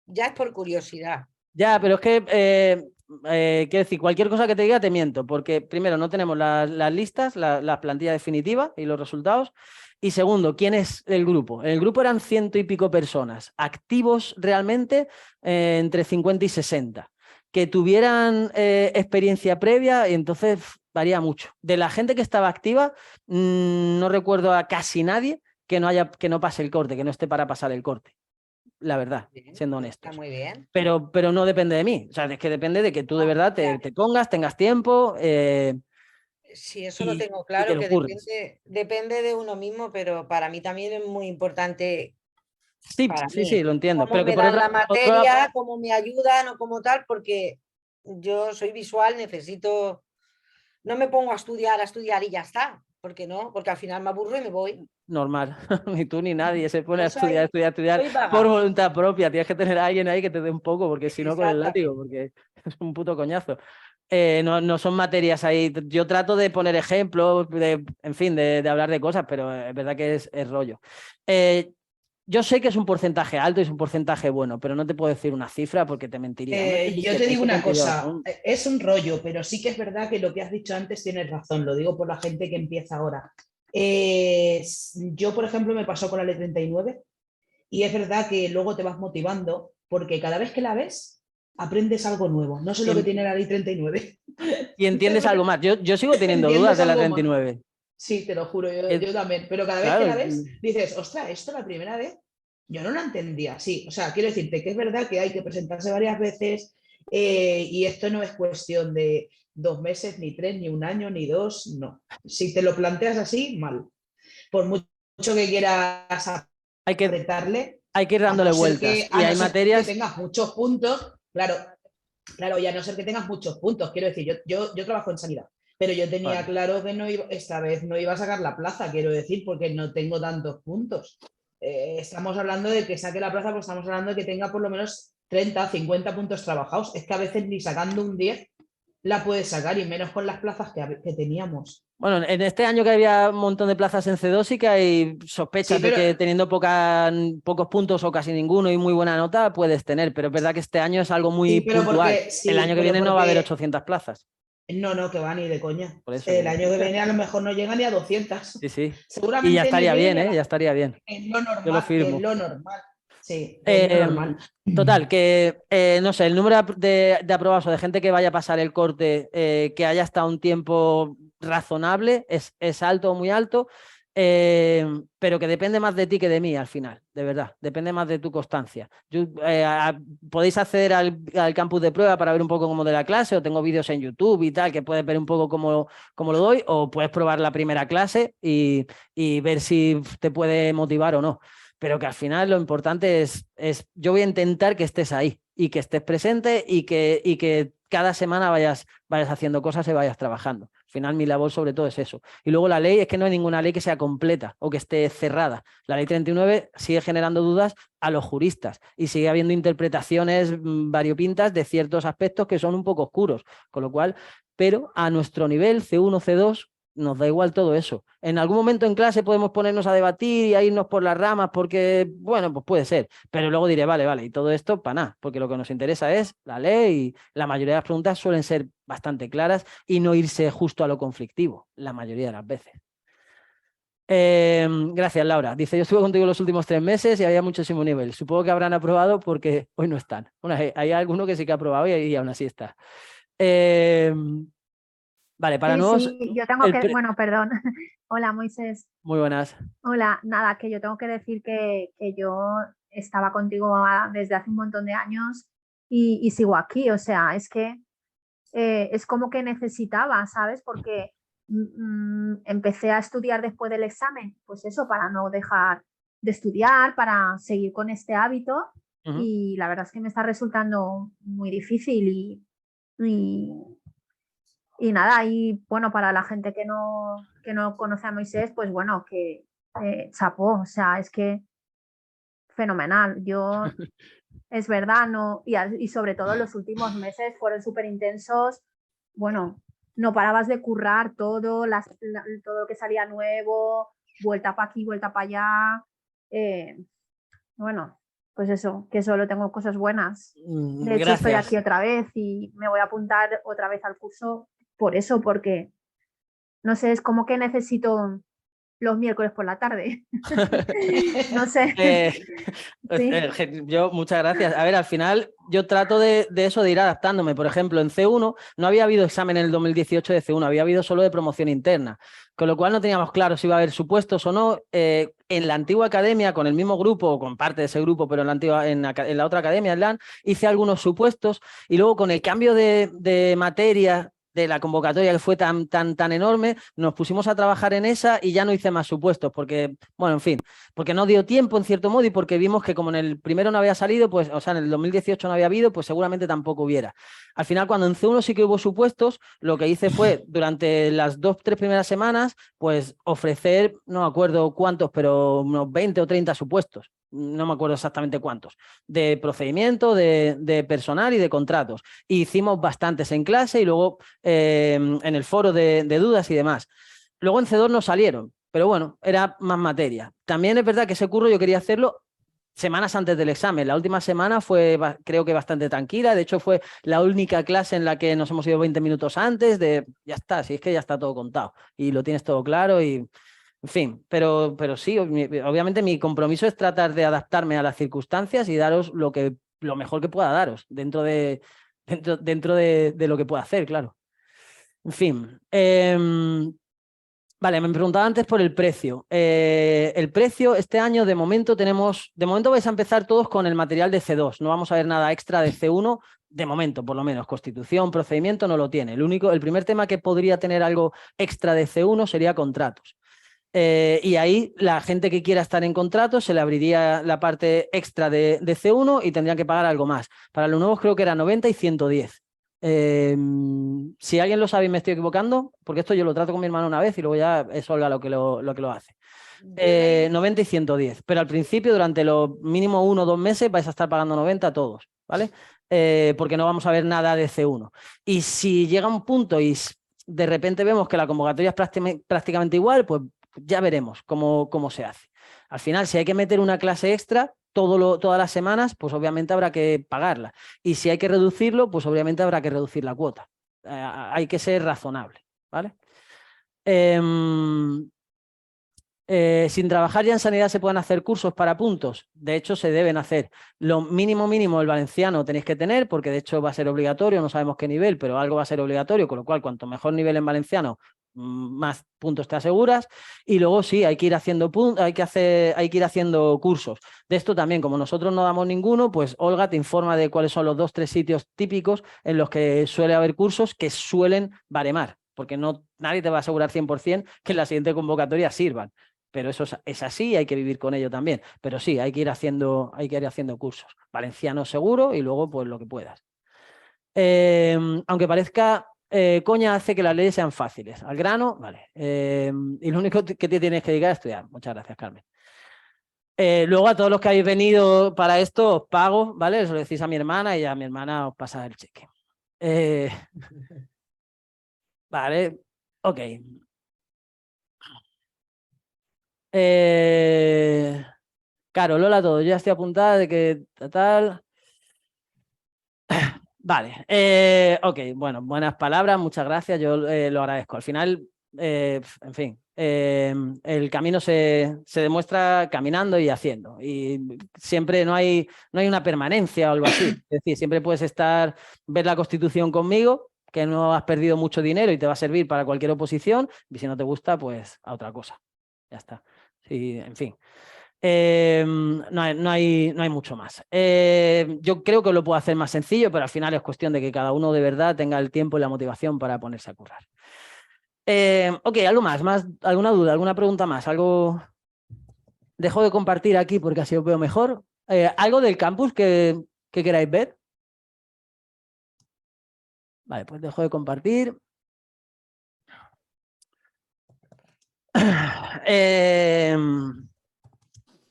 ya es por curiosidad. Ya, pero es que quiero decir, cualquier cosa que te diga te miento, porque primero no tenemos las listas, la plantilla definitiva y los resultados. Y segundo, ¿quién es el grupo? En el grupo eran 100 y pico personas, activos realmente entre 50 y 60, que tuvieran experiencia previa, y entonces varía mucho. De la gente que estaba activa, no recuerdo a casi nadie que no pase el corte, que no esté para pasar el corte. la verdad, Bien, siendo está honestos. muy bien. Pero no depende de mí, o sea, es que depende de que tú de verdad te pongas, tengas tiempo Sí, eso lo tengo y te claro, lo que ocurres. depende de uno mismo, pero para mí también es muy importante, Sí, para sí, sí, mí, lo entiendo, cómo pero que me dan la por otro lado, materia, cómo me ayudan o como tal, porque yo soy visual, necesito, no me pongo a estudiar y ya está, porque no, porque al final me aburro y me voy. normal, ni tú ni nadie se pone a Yo estudiar, soy, estudiar, estudiar soy por vaga, voluntad propia. Tienes que tener a alguien ahí que te dé un poco, porque si no con el látigo, exactamente. porque es un puto coñazo. No, no son materias ahí. Yo trato de poner ejemplos, en fin, de hablar de cosas, pero es verdad que es rollo. Yo sé que es un porcentaje alto y es un porcentaje bueno, pero no te puedo decir una cifra porque te mentiría. Un Yo te 87, un digo una 72, cosa, es un rollo, pero sí que es verdad que lo que has dicho antes tienes razón, lo digo por la gente que empieza ahora. Yo, por ejemplo, me pasó con la L39 y es verdad que luego te vas motivando porque cada vez que la ves aprendes algo nuevo. No sé lo que tiene la L39. y entiendes algo más. Yo sigo teniendo dudas Entiendes de la algo más. 39. Sí, te lo juro, yo también. Pero cada vez que Claro, la ves, dices, ostras, esto la primera vez yo no la entendía. Sí, o sea, quiero decirte que es verdad que hay que presentarse varias veces y esto no es cuestión de 2 meses, ni 3, ni un año, ni 2, no. Si te lo planteas así, mal. Por mucho que quieras hay que, apretarle, hay que ir a dándole no ser vueltas. que, Y a no hay ser que materias. tengas muchos puntos, claro, claro, y a no ser que tengas muchos puntos. Quiero decir, yo trabajo en sanidad, pero yo tenía Vale. claro que no iba, esta vez no iba a sacar la plaza, quiero decir, porque no tengo tantos puntos. Estamos hablando de que saque la plaza, porque estamos hablando de que tenga por lo menos 30, 50 puntos trabajados. Es que a veces ni sacando un 10 la puedes sacar, y menos con las plazas que teníamos. Bueno, en este año que había un montón de plazas en C2 sí que hay Sí, sospechas de pero que teniendo pocos puntos o casi ninguno y muy buena nota puedes tener, pero es verdad que este año es algo muy sí, pero puntual. porque El sí, año que pero viene no va a haber porque 800 plazas, no, no, que va ni de coña. por eso El que año que viene a lo mejor no llega ni a 200. sí, sí. Y ya Seguramente no estaría llegue bien, ni a ¿eh? las Ya estaría bien. es lo Yo lo normal, que es firmo. lo normal. Sí, es lo normal. Total, que no sé, el número de aprobados o de gente que vaya a pasar el corte que haya estado un tiempo razonable es alto o muy alto, pero que depende más de ti que de mí al final, de verdad, depende más de tu constancia. Podéis acceder al campus de prueba para ver un poco cómo de la clase, o tengo vídeos en YouTube y tal, que puedes ver un poco cómo lo doy, o puedes probar la primera clase y ver si te puede motivar o no. Pero que al final lo importante es yo voy a intentar que estés ahí y que estés presente y que cada semana vayas haciendo cosas y vayas trabajando. Al final mi labor sobre todo es eso. Y luego la ley es que no hay ninguna ley que sea completa o que esté cerrada. La ley 39 sigue generando dudas a los juristas y sigue habiendo interpretaciones variopintas de ciertos aspectos que son un poco oscuros. Con lo cual, pero a nuestro nivel C1, C2, nos da igual todo eso. En algún momento en clase podemos ponernos a debatir y a irnos por las ramas porque, bueno, pues puede ser. Pero luego diré, vale, y todo esto para nada, porque lo que nos interesa es la ley y la mayoría de las preguntas suelen ser bastante claras y no irse justo a lo conflictivo, la mayoría de las veces. Gracias, Laura. Dice, yo estuve contigo los últimos 3 meses y había muchísimo nivel. Supongo que habrán aprobado porque hoy no están. Bueno, hay alguno que sí que ha aprobado y aún así está. Vale, para Sí, nuevos... sí, yo tengo que, bueno, perdón. Hola, Moisés. Muy buenas. Hola, nada, que yo tengo que decir que yo estaba contigo desde hace un montón de años y sigo aquí. O sea, es que es como que necesitaba, ¿sabes? Porque empecé a estudiar después del examen, pues eso, para no dejar de estudiar, para seguir con este hábito. Y la verdad es que me está resultando muy difícil y nada, y bueno, para la gente que no conoce a Moisés, pues bueno, que chapó, o sea, es que fenomenal. Yo, es verdad, no, y sobre todo los últimos meses fueron súper intensos. Bueno, no parabas de currar todo, todo lo que salía nuevo, vuelta para aquí, vuelta para allá. Bueno, pues eso, que solo tengo cosas buenas. De hecho, estoy Gracias. aquí otra vez y me voy a apuntar otra vez al curso por eso, porque no sé, es como que necesito los miércoles por la tarde. No sé. Sí. Yo, muchas gracias. A ver, al final yo trato de eso, de ir adaptándome. Por ejemplo, en C1 no había habido examen en el 2018 de C1, había habido solo de promoción interna, con lo cual no teníamos claro si iba a haber supuestos o no. En la antigua academia, con el mismo grupo, o con parte de ese grupo, pero en la otra academia, en LAN, hice algunos supuestos y luego con el cambio de materia de la convocatoria que fue tan enorme, nos pusimos a trabajar en esa y ya no hice más supuestos porque, bueno, en fin, porque no dio tiempo en cierto modo y porque vimos que como en el primero no había salido, pues, o sea, en el 2018 no había habido, pues seguramente tampoco hubiera. Al final, cuando en C1 sí que hubo supuestos, lo que hice fue, durante las 2-3 primeras semanas, pues ofrecer, no me acuerdo cuántos, pero unos 20 o 30 supuestos. No me acuerdo exactamente cuántos, de procedimiento, de personal y de contratos. Y hicimos bastantes en clase y luego en el foro de dudas y demás. Luego en C2 no salieron, pero bueno, era más materia. También es verdad que ese curro yo quería hacerlo semanas antes del examen. La última semana fue, creo que bastante tranquila. De hecho, fue la única clase en la que nos hemos ido 20 minutos antes de... Ya está, si es que ya está todo contado y lo tienes todo claro y... En fin, pero sí, obviamente mi compromiso es tratar de adaptarme a las circunstancias y daros lo mejor que pueda daros dentro de lo que pueda hacer, claro. En fin. Vale, me preguntaba antes por el precio. El precio este año de momento vais a empezar todos con el material de C2. No vamos a ver nada extra de C1 de momento, por lo menos. Constitución, procedimiento no lo tiene. El primer tema que podría tener algo extra de C1 sería contratos. Y ahí la gente que quiera estar en contrato se le abriría la parte extra de C1 y tendrían que pagar algo más. Para los nuevos creo que era 90 y 110. Si alguien lo sabe y me estoy equivocando, porque esto yo lo trato con mi hermano una vez y luego ya es Olga lo que lo hace. 90 y 110. Pero al principio, durante los mínimo 1 o 2 meses, vais a estar pagando 90 todos, ¿vale? Porque no vamos a ver nada de C1. Y si llega un punto y de repente vemos que la convocatoria es prácticamente igual, pues ya veremos cómo se hace. Al final, si hay que meter una clase extra todas las semanas, pues obviamente habrá que pagarla. Y si hay que reducirlo, pues obviamente habrá que reducir la cuota. Hay que ser razonable, ¿vale? Sin trabajar ya en sanidad se pueden hacer cursos para puntos. De hecho, se deben hacer. Lo mínimo el valenciano tenéis que tener, porque de hecho va a ser obligatorio, no sabemos qué nivel, pero algo va a ser obligatorio, con lo cual cuanto mejor nivel en valenciano, más puntos te aseguras. Y luego sí, hay que ir haciendo cursos. De esto también, como nosotros no damos ninguno, pues Olga te informa de cuáles son los 2-3 sitios típicos en los que suele haber cursos que suelen baremar, porque nadie te va a asegurar 100% que en la siguiente convocatoria sirvan. Pero eso es así y hay que vivir con ello también. Pero sí, hay que ir haciendo cursos. Valenciano seguro y luego pues lo que puedas. Aunque parezca coña, hace que las leyes sean fáciles. Al grano, vale. Y lo único que te tienes que dedicar es estudiar. Muchas gracias, Carmen. Luego a todos los que habéis venido para esto os pago, ¿vale? Eso lo decís a mi hermana y a mi hermana os pasa el cheque. Vale, ok. Claro, Lola, todo. Yo ya estoy apuntada de que tal. Vale, ok, bueno, buenas palabras, muchas gracias, yo lo agradezco. Al final, en fin, el camino se demuestra caminando y haciendo. Y siempre no hay una permanencia o algo así. Es decir, siempre puedes ver la Constitución conmigo, que no has perdido mucho dinero y te va a servir para cualquier oposición. Y si no te gusta, pues a otra cosa. Ya está. Sí, en fin. No hay mucho más. Yo creo que lo puedo hacer más sencillo, pero al final es cuestión de que cada uno de verdad tenga el tiempo y la motivación para ponerse a currar. Ok, algo más, alguna duda, alguna pregunta más, algo. Dejo de compartir aquí porque así os veo mejor. ¿Algo del campus que queráis ver? Vale, pues dejo de compartir.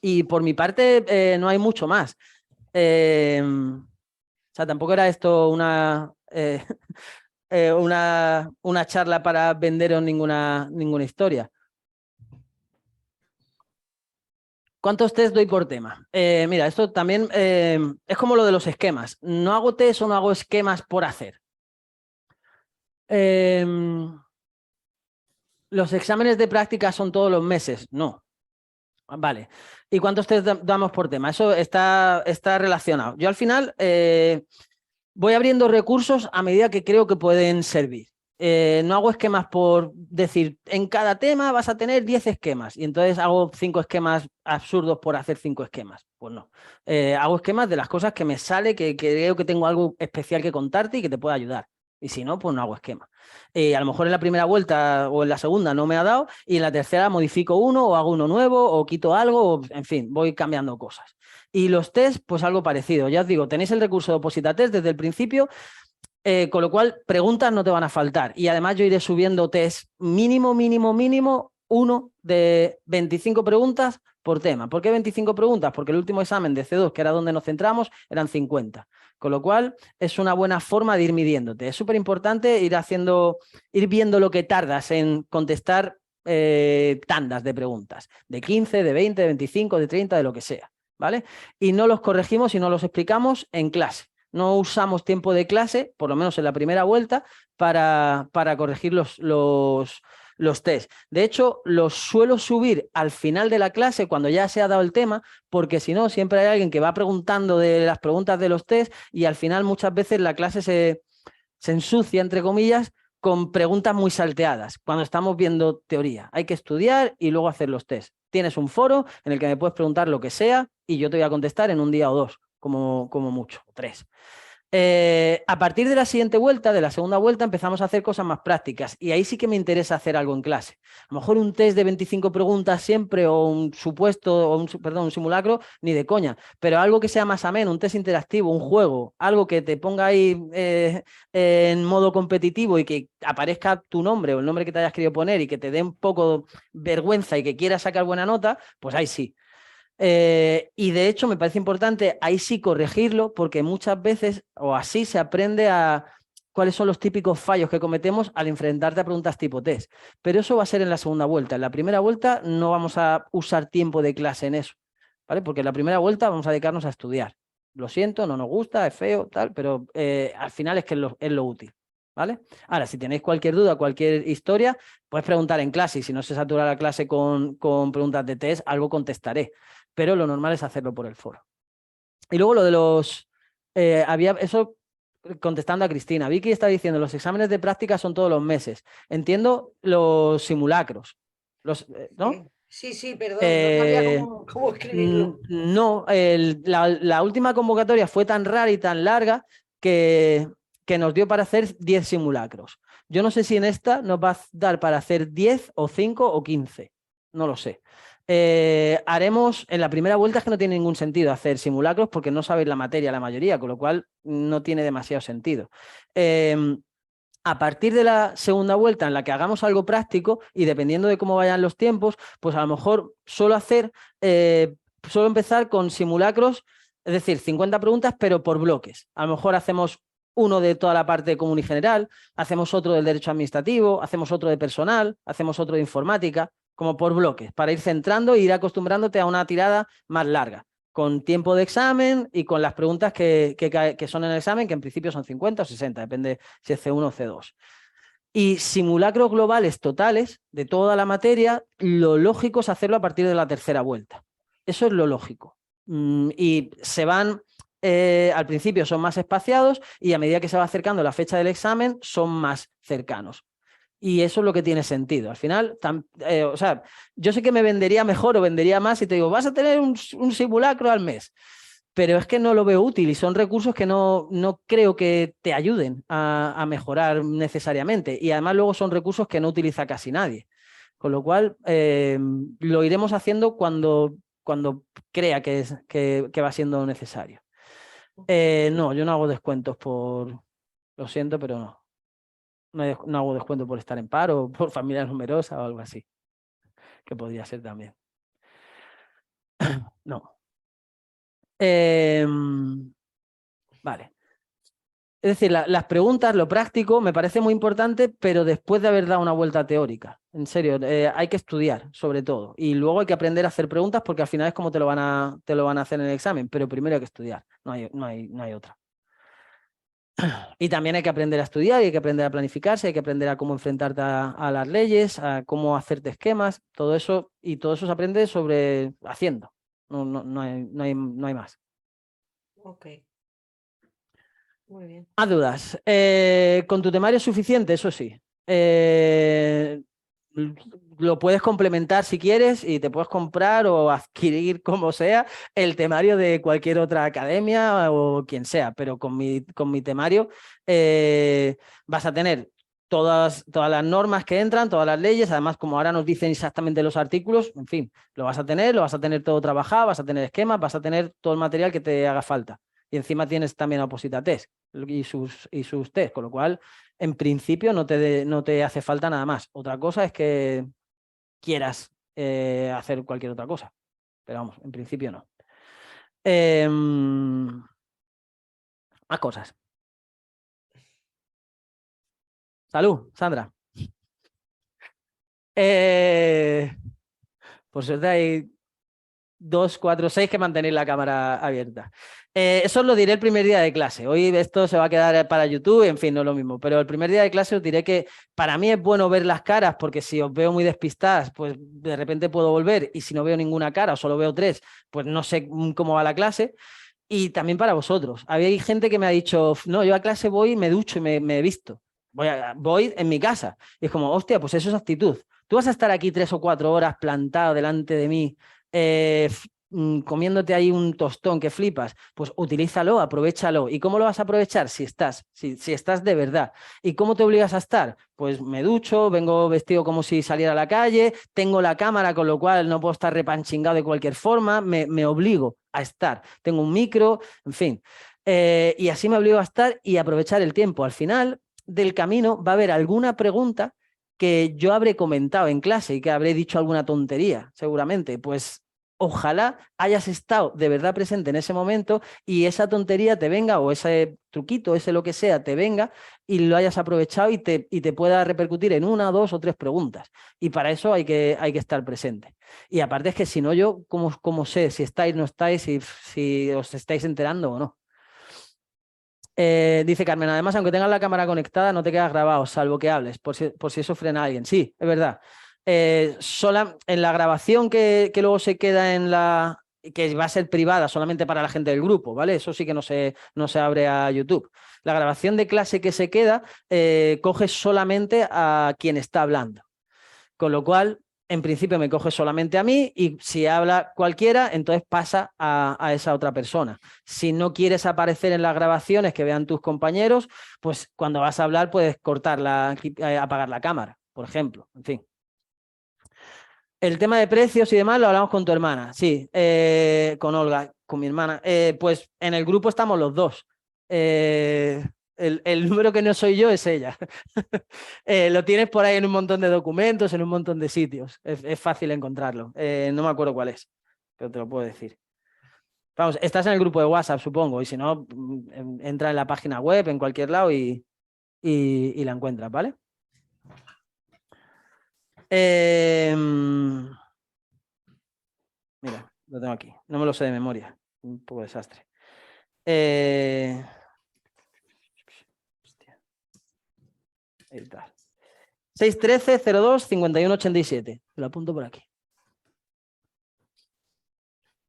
Y por mi parte no hay mucho más. O sea, tampoco era esto una charla para venderos ninguna historia. ¿Cuántos test doy por tema? Mira, esto también es como lo de los esquemas. No hago test o no hago esquemas por hacer. ¿Los exámenes de práctica son todos los meses? No. Vale. ¿Y cuántos test damos por tema? Eso está relacionado. Yo al final voy abriendo recursos a medida que creo que pueden servir. No hago esquemas por decir, en cada tema vas a tener 10 esquemas y entonces hago 5 esquemas absurdos por hacer 5 esquemas. Pues no. Hago esquemas de las cosas que me sale, que creo que tengo algo especial que contarte y que te pueda ayudar. Y si no, pues no hago esquema. A lo mejor en la primera vuelta o en la segunda no me ha dado y en la tercera modifico uno o hago uno nuevo o quito algo, o, en fin, voy cambiando cosas. Y los test, pues algo parecido. Ya os digo, tenéis el recurso de Oposita Test desde el principio, con lo cual preguntas no te van a faltar. Y además yo iré subiendo test mínimo, uno de 25 preguntas por tema. ¿Por qué 25 preguntas? Porque el último examen de C2, que era donde nos centramos, eran 50. Con lo cual es una buena forma de ir midiéndote. Es súper importante ir viendo lo que tardas en contestar tandas de preguntas. De 15, de 20, de 25, de 30, de lo que sea. ¿Vale? Y no los corregimos y no los explicamos en clase. No usamos tiempo de clase, por lo menos en la primera vuelta, para corregir los test. De hecho, los suelo subir al final de la clase cuando ya se ha dado el tema, porque si no, siempre hay alguien que va preguntando de las preguntas de los test y al final muchas veces la clase se ensucia, entre comillas, con preguntas muy salteadas, cuando estamos viendo teoría. Hay que estudiar y luego hacer los test. Tienes un foro en el que me puedes preguntar lo que sea y yo te voy a contestar en un día o dos, como mucho, 3. A partir de la siguiente vuelta, de la segunda vuelta, empezamos a hacer cosas más prácticas y ahí sí que me interesa hacer algo en clase. A lo mejor un test de 25 preguntas siempre o un supuesto, o un simulacro, ni de coña, pero algo que sea más ameno, un test interactivo, un juego, algo que te ponga ahí en modo competitivo y que aparezca tu nombre o el nombre que te hayas querido poner y que te dé un poco vergüenza y que quieras sacar buena nota, pues ahí sí. Y de hecho me parece importante ahí sí corregirlo porque muchas veces o así se aprende a cuáles son los típicos fallos que cometemos al enfrentarte a preguntas tipo test. Pero eso va a ser en la segunda vuelta. En la primera vuelta no vamos a usar tiempo de clase en eso, ¿vale? Porque en la primera vuelta vamos a dedicarnos a estudiar. Lo siento, no nos gusta, es feo, tal, pero al final es que es lo útil. ¿Vale? Ahora, si tenéis cualquier duda, cualquier historia, puedes preguntar en clase y si no se satura la clase con preguntas de test, algo contestaré. Pero lo normal es hacerlo por el foro. Y luego lo de los... había eso contestando a Cristina. Vicky está diciendo, los exámenes de práctica son todos los meses. Entiendo los simulacros. ¿No? Sí, perdón, no sabía cómo escribirlo. No, la última convocatoria fue tan rara y tan larga que nos dio para hacer 10 simulacros. Yo no sé si en esta nos va a dar para hacer 10 o 5 o 15. No lo sé. Haremos, en la primera vuelta es que no tiene ningún sentido hacer simulacros porque no sabéis la materia la mayoría, con lo cual no tiene demasiado sentido. A partir de la segunda vuelta en la que hagamos algo práctico y dependiendo de cómo vayan los tiempos, pues a lo mejor suelo empezar con simulacros, es decir, 50 preguntas, pero por bloques. A lo mejor hacemos uno de toda la parte común y general, hacemos otro del derecho administrativo, hacemos otro de personal, hacemos otro de informática, como por bloques, para ir centrando e ir acostumbrándote a una tirada más larga, con tiempo de examen y con las preguntas que son en el examen, que en principio son 50 o 60, depende si es C1 o C2. Y simulacros globales totales de toda la materia, lo lógico es hacerlo a partir de la tercera vuelta. Eso es lo lógico. Y se van... al principio son más espaciados y a medida que se va acercando la fecha del examen son más cercanos. Y eso es lo que tiene sentido. Al final, o sea, yo sé que me vendería mejor o vendería más si te digo, vas a tener un simulacro al mes, pero es que no lo veo útil y son recursos que no creo que te ayuden a mejorar necesariamente. Y además luego son recursos que no utiliza casi nadie. Con lo cual, lo iremos haciendo cuando crea que va siendo necesario. No, yo no hago descuentos por... Lo siento, pero no. No hago descuento por estar en paro, por familia numerosa o algo así. Que podría ser también. No. Vale. Es decir, las preguntas, lo práctico, me parece muy importante, pero después de haber dado una vuelta teórica. En serio, hay que estudiar, sobre todo. Y luego hay que aprender a hacer preguntas porque al final es como te lo van a hacer en el examen. Pero primero hay que estudiar. No hay otra. Y también hay que aprender a estudiar, y hay que aprender a planificarse, hay que aprender a cómo enfrentarte a las leyes, a cómo hacerte esquemas, todo eso, y todo eso se aprende sobre haciendo. No hay más. Ok. Muy bien. Más dudas. Con tu temario es suficiente, eso sí. Lo puedes complementar si quieres y te puedes comprar o adquirir, como sea, el temario de cualquier otra academia o quien sea, pero con mi temario vas a tener todas las normas que entran, todas las leyes, además como ahora nos dicen exactamente los artículos, en fin, lo vas a tener todo trabajado, vas a tener esquemas, vas a tener todo el material que te haga falta. Y encima tienes también Oposita Test y sus test, con lo cual, en principio, no te hace falta nada más. Otra cosa es que quieras hacer cualquier otra cosa, pero vamos, en principio no. Más cosas. Salud, Sandra. Por suerte hay 2, 4, 6 que mantenéis la cámara abierta. Eso os lo diré el primer día de clase. Hoy esto se va a quedar para YouTube, en fin, no es lo mismo. Pero el primer día de clase os diré que para mí es bueno ver las caras, porque si os veo muy despistadas, pues de repente puedo volver, y si no veo ninguna cara o solo veo 3, pues no sé cómo va la clase. Y también para vosotros. Había gente que me ha dicho, no, yo a clase voy, me ducho y me visto. Voy en mi casa. Y es como, hostia, pues eso es actitud. Tú vas a estar aquí 3 o 4 horas plantado delante de mí, comiéndote ahí un tostón que flipas, pues utilízalo, aprovéchalo. ¿Y cómo lo vas a aprovechar? Si estás de verdad. ¿Y cómo te obligas a estar? Pues me ducho, vengo vestido como si saliera a la calle, tengo la cámara, con lo cual no puedo estar repanchingado de cualquier forma, me obligo a estar. Tengo un micro, en fin. Y así me obligo a estar y aprovechar el tiempo. Al final del camino va a haber alguna pregunta que yo habré comentado en clase y que habré dicho alguna tontería, seguramente. Pues ojalá hayas estado de verdad presente en ese momento y esa tontería te venga, o ese truquito, ese lo que sea, te venga y lo hayas aprovechado y te pueda repercutir en 1, 2 o 3 preguntas. Y para eso hay que estar presente. Y aparte es que si no, yo, ¿cómo sé si estáis, no estáis, si os estáis enterando o no? Dice Carmen, además, aunque tengas la cámara conectada, no te quedas grabado, salvo que hables, por si eso frena a alguien. Sí, es verdad. En la grabación que luego se queda que va a ser privada solamente para la gente del grupo, ¿vale? Eso sí que no se abre a YouTube. La grabación de clase que se queda coge solamente a quien está hablando. Con lo cual, en principio me coge solamente a mí, y si habla cualquiera, entonces pasa a esa otra persona. Si no quieres aparecer en las grabaciones que vean tus compañeros, pues cuando vas a hablar puedes apagar la cámara, por ejemplo. En fin. El tema de precios y demás lo hablamos con tu hermana, sí, con Olga, con mi hermana. Pues en el grupo estamos los dos. El número que no soy yo es ella. Lo tienes por ahí en un montón de documentos, en un montón de sitios. Es fácil encontrarlo. No me acuerdo cuál es, pero te lo puedo decir. Vamos, estás en el grupo de WhatsApp, supongo, y si no, entra en la página web, en cualquier lado, y la encuentras, ¿vale? Mira, lo tengo aquí. No me lo sé de memoria. Un poco desastre. Hostia. Ahí está. 613-02-5187. Lo apunto por aquí.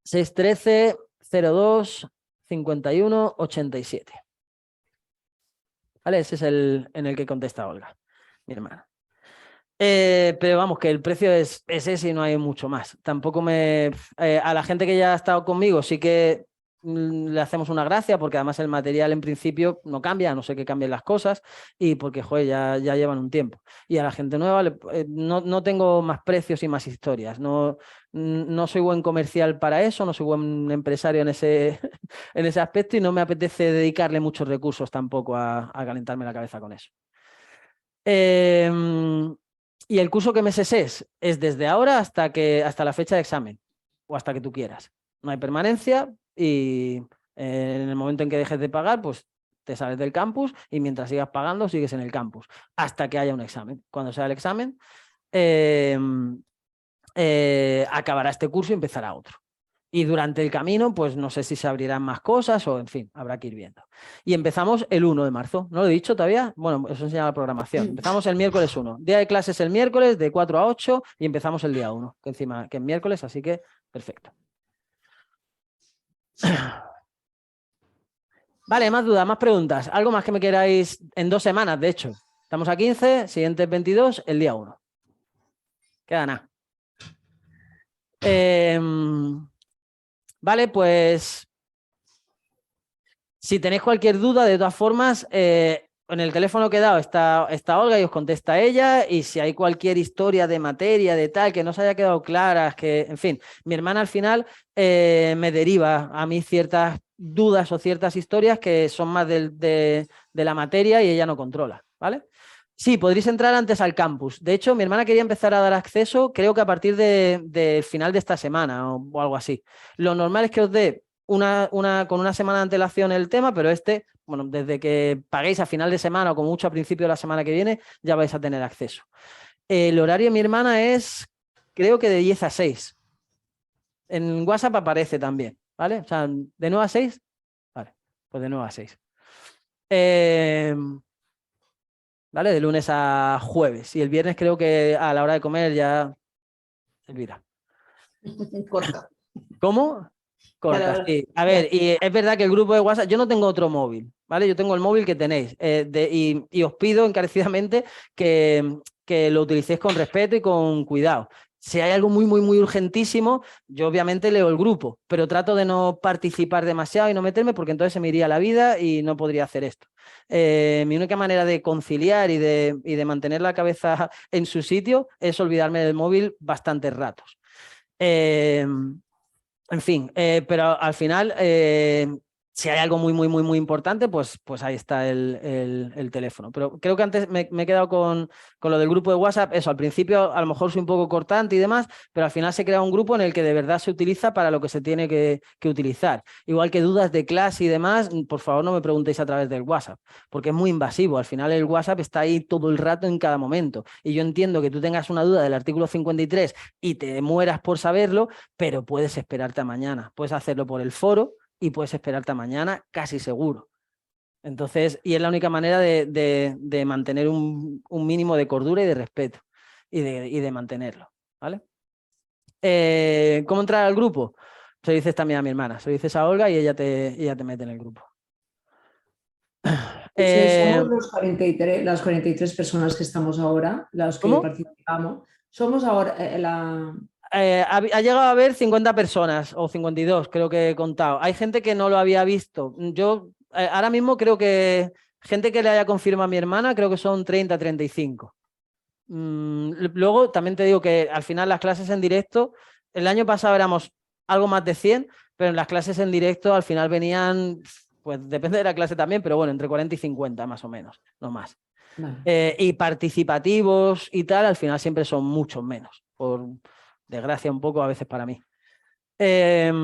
613-02-5187. ¿Vale? Ese es el en el que contesta Olga, mi hermana. Pero vamos, que el precio es ese y no hay mucho más. Tampoco a la gente que ya ha estado conmigo sí que le hacemos una gracia, porque además el material en principio no cambia, a no ser que cambien las cosas, y porque, joder, ya llevan un tiempo. Y a la gente nueva no tengo más precios y más historias. No soy buen comercial para eso, no soy buen empresario en ese aspecto, y no me apetece dedicarle muchos recursos tampoco a calentarme la cabeza con eso. Y el curso que meses es desde ahora hasta la fecha de examen, o hasta que tú quieras. No hay permanencia, y en el momento en que dejes de pagar, pues te sales del campus, y mientras sigas pagando sigues en el campus hasta que haya un examen. Cuando sea el examen, acabará este curso y empezará otro. Y durante el camino, pues no sé si se abrirán más cosas o, en fin, habrá que ir viendo. Y empezamos el 1 de marzo. ¿No lo he dicho todavía? Bueno, eso enseña la programación. Empezamos el miércoles 1. Día de clases el miércoles de 4 a 8 y empezamos el día 1, que encima que es miércoles, así que perfecto. Vale, más dudas, más preguntas. ¿Algo más que me queráis en 2 semanas, de hecho? Estamos a 15, siguiente 22, el día 1. Queda nada. Vale, pues si tenéis cualquier duda, de todas formas, en el teléfono que he dado está Olga y os contesta ella, y si hay cualquier historia de materia, de tal, que no os haya quedado clara, que, en fin, mi hermana al final me deriva a mí ciertas dudas o ciertas historias que son más de la materia y ella no controla, ¿vale? Sí, podréis entrar antes al campus. De hecho, mi hermana quería empezar a dar acceso, creo que a partir del final de esta semana o algo así. Lo normal es que os dé con una semana de antelación el tema, pero bueno, desde que paguéis a final de semana o como mucho a principio de la semana que viene, ya vais a tener acceso. El horario de mi hermana es, creo que de 10 a 6. En WhatsApp aparece también, ¿vale? O sea, de 9 a 6, vale, pues de 9 a 6. ¿Vale? De lunes a jueves. Y el viernes creo que a la hora de comer ya se olvida. Corta. ¿Cómo? Corta, Claro, sí. A ver, y es verdad que el grupo de WhatsApp, yo no tengo otro móvil, ¿vale? Yo tengo el móvil que tenéis. Y os pido encarecidamente que lo utilicéis con respeto y con cuidado. Si hay algo muy, muy, muy urgentísimo, yo obviamente leo el grupo, pero trato de no participar demasiado y no meterme porque entonces se me iría la vida y no podría hacer esto. Mi única manera de conciliar y de mantener la cabeza en su sitio es olvidarme del móvil bastantes ratos. En fin, pero al final, si hay algo muy, muy, muy, muy importante, pues ahí está el teléfono. Pero creo que antes me he quedado con lo del grupo de WhatsApp. Eso, al principio a lo mejor soy un poco cortante y demás, pero al final se crea un grupo en el que de verdad se utiliza para lo que se tiene que utilizar. Igual que dudas de clase y demás, por favor no me preguntéis a través del WhatsApp, porque es muy invasivo. Al final el WhatsApp está ahí todo el rato en cada momento. Y yo entiendo que tú tengas una duda del artículo 53 y te mueras por saberlo, pero puedes esperarte a mañana. Puedes hacerlo por el foro y puedes esperarte a mañana casi seguro. Entonces, y es la única manera de mantener un mínimo de cordura y de respeto y de mantenerlo, ¿vale? ¿Cómo entrar al grupo? Se lo dices también a mi hermana, se lo dices a Olga y ella te mete en el grupo. Somos las 43 personas que estamos ahora, las que ¿Cómo? participamos. Somos ahora ha llegado a haber 50 personas o 52, creo que he contado. Hay gente que no lo había visto. Yo ahora mismo creo que gente que le haya confirmado a mi hermana, creo que son 30, 35. Luego también te digo que al final las clases en directo, el año pasado éramos algo más de 100, pero en las clases en directo al final venían, pues depende de la clase también, pero bueno, entre 40 y 50 más o menos, no más. Vale. Y participativos y tal, al final siempre son muchos menos, por desgracia un poco a veces para mí. Pero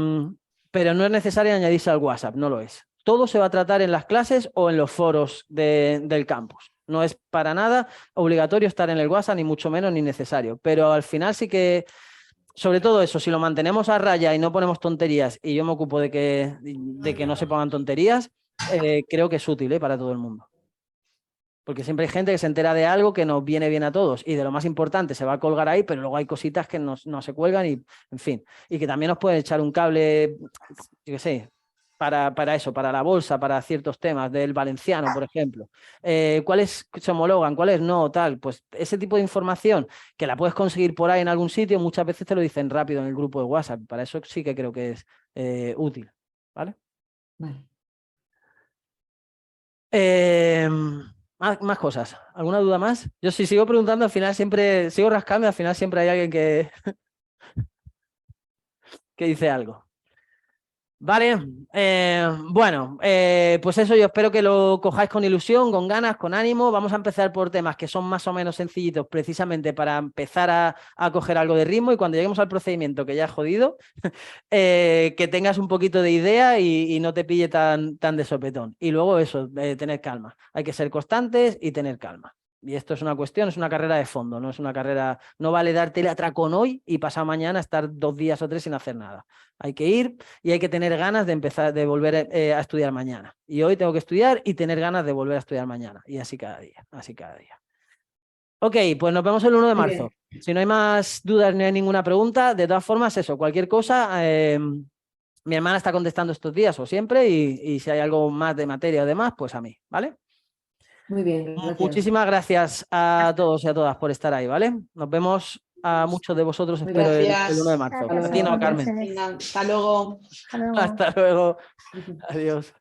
no es necesario añadirse al WhatsApp, no lo es. Todo se va a tratar en las clases o en los foros del campus. No es para nada obligatorio estar en el WhatsApp, ni mucho menos, ni necesario. Pero al final sí que, sobre todo eso, si lo mantenemos a raya y no ponemos tonterías, y yo me ocupo de que no se pongan tonterías, creo que es útil para todo el mundo. Porque siempre hay gente que se entera de algo que nos viene bien a todos y de lo más importante se va a colgar ahí, pero luego hay cositas que no se cuelgan y, en fin, y que también nos pueden echar un cable, yo qué sé, para eso, para la bolsa, para ciertos temas, del valenciano, por ejemplo. ¿Cuáles se homologan? ¿Cuáles no? Tal. Pues ese tipo de información que la puedes conseguir por ahí en algún sitio, muchas veces te lo dicen rápido en el grupo de WhatsApp. Para eso sí que creo que es útil. ¿Vale? Vale. Más cosas. ¿Alguna duda más? Yo si sigo preguntando, al final siempre sigo rascando, al final siempre hay alguien que dice algo. Vale, bueno, pues eso, yo espero que lo cojáis con ilusión, con ganas, con ánimo. Vamos a empezar por temas que son más o menos sencillitos, precisamente para empezar a coger algo de ritmo, y cuando lleguemos al procedimiento, que ya es jodido, que tengas un poquito de idea y no te pille tan de sopetón. Y luego eso, tener calma. Hay que ser constantes y tener calma. Y esto es una cuestión, es una carrera de fondo, no es una carrera, no vale darte el atracón hoy y pasado mañana estar 2 días o 3 sin hacer nada. Hay que ir y hay que tener ganas de empezar, de volver a estudiar mañana. Y hoy tengo que estudiar y tener ganas de volver a estudiar mañana. Y así cada día, así cada día. Ok, pues nos vemos el 1 de Muy marzo. Si no hay más dudas, no hay ninguna pregunta, de todas formas, eso, cualquier cosa, mi hermana está contestando estos días o siempre y si hay algo más de materia o demás, pues a mí, ¿vale? Muy bien, gracias. Muchísimas gracias a todos y a todas por estar ahí, ¿vale? Nos vemos a muchos de vosotros, Muy espero, el gracias. 1 de marzo. Gracias, A ti no, buenas Carmen. noches. Venga, hasta luego. Hasta luego. Hasta luego. Adiós.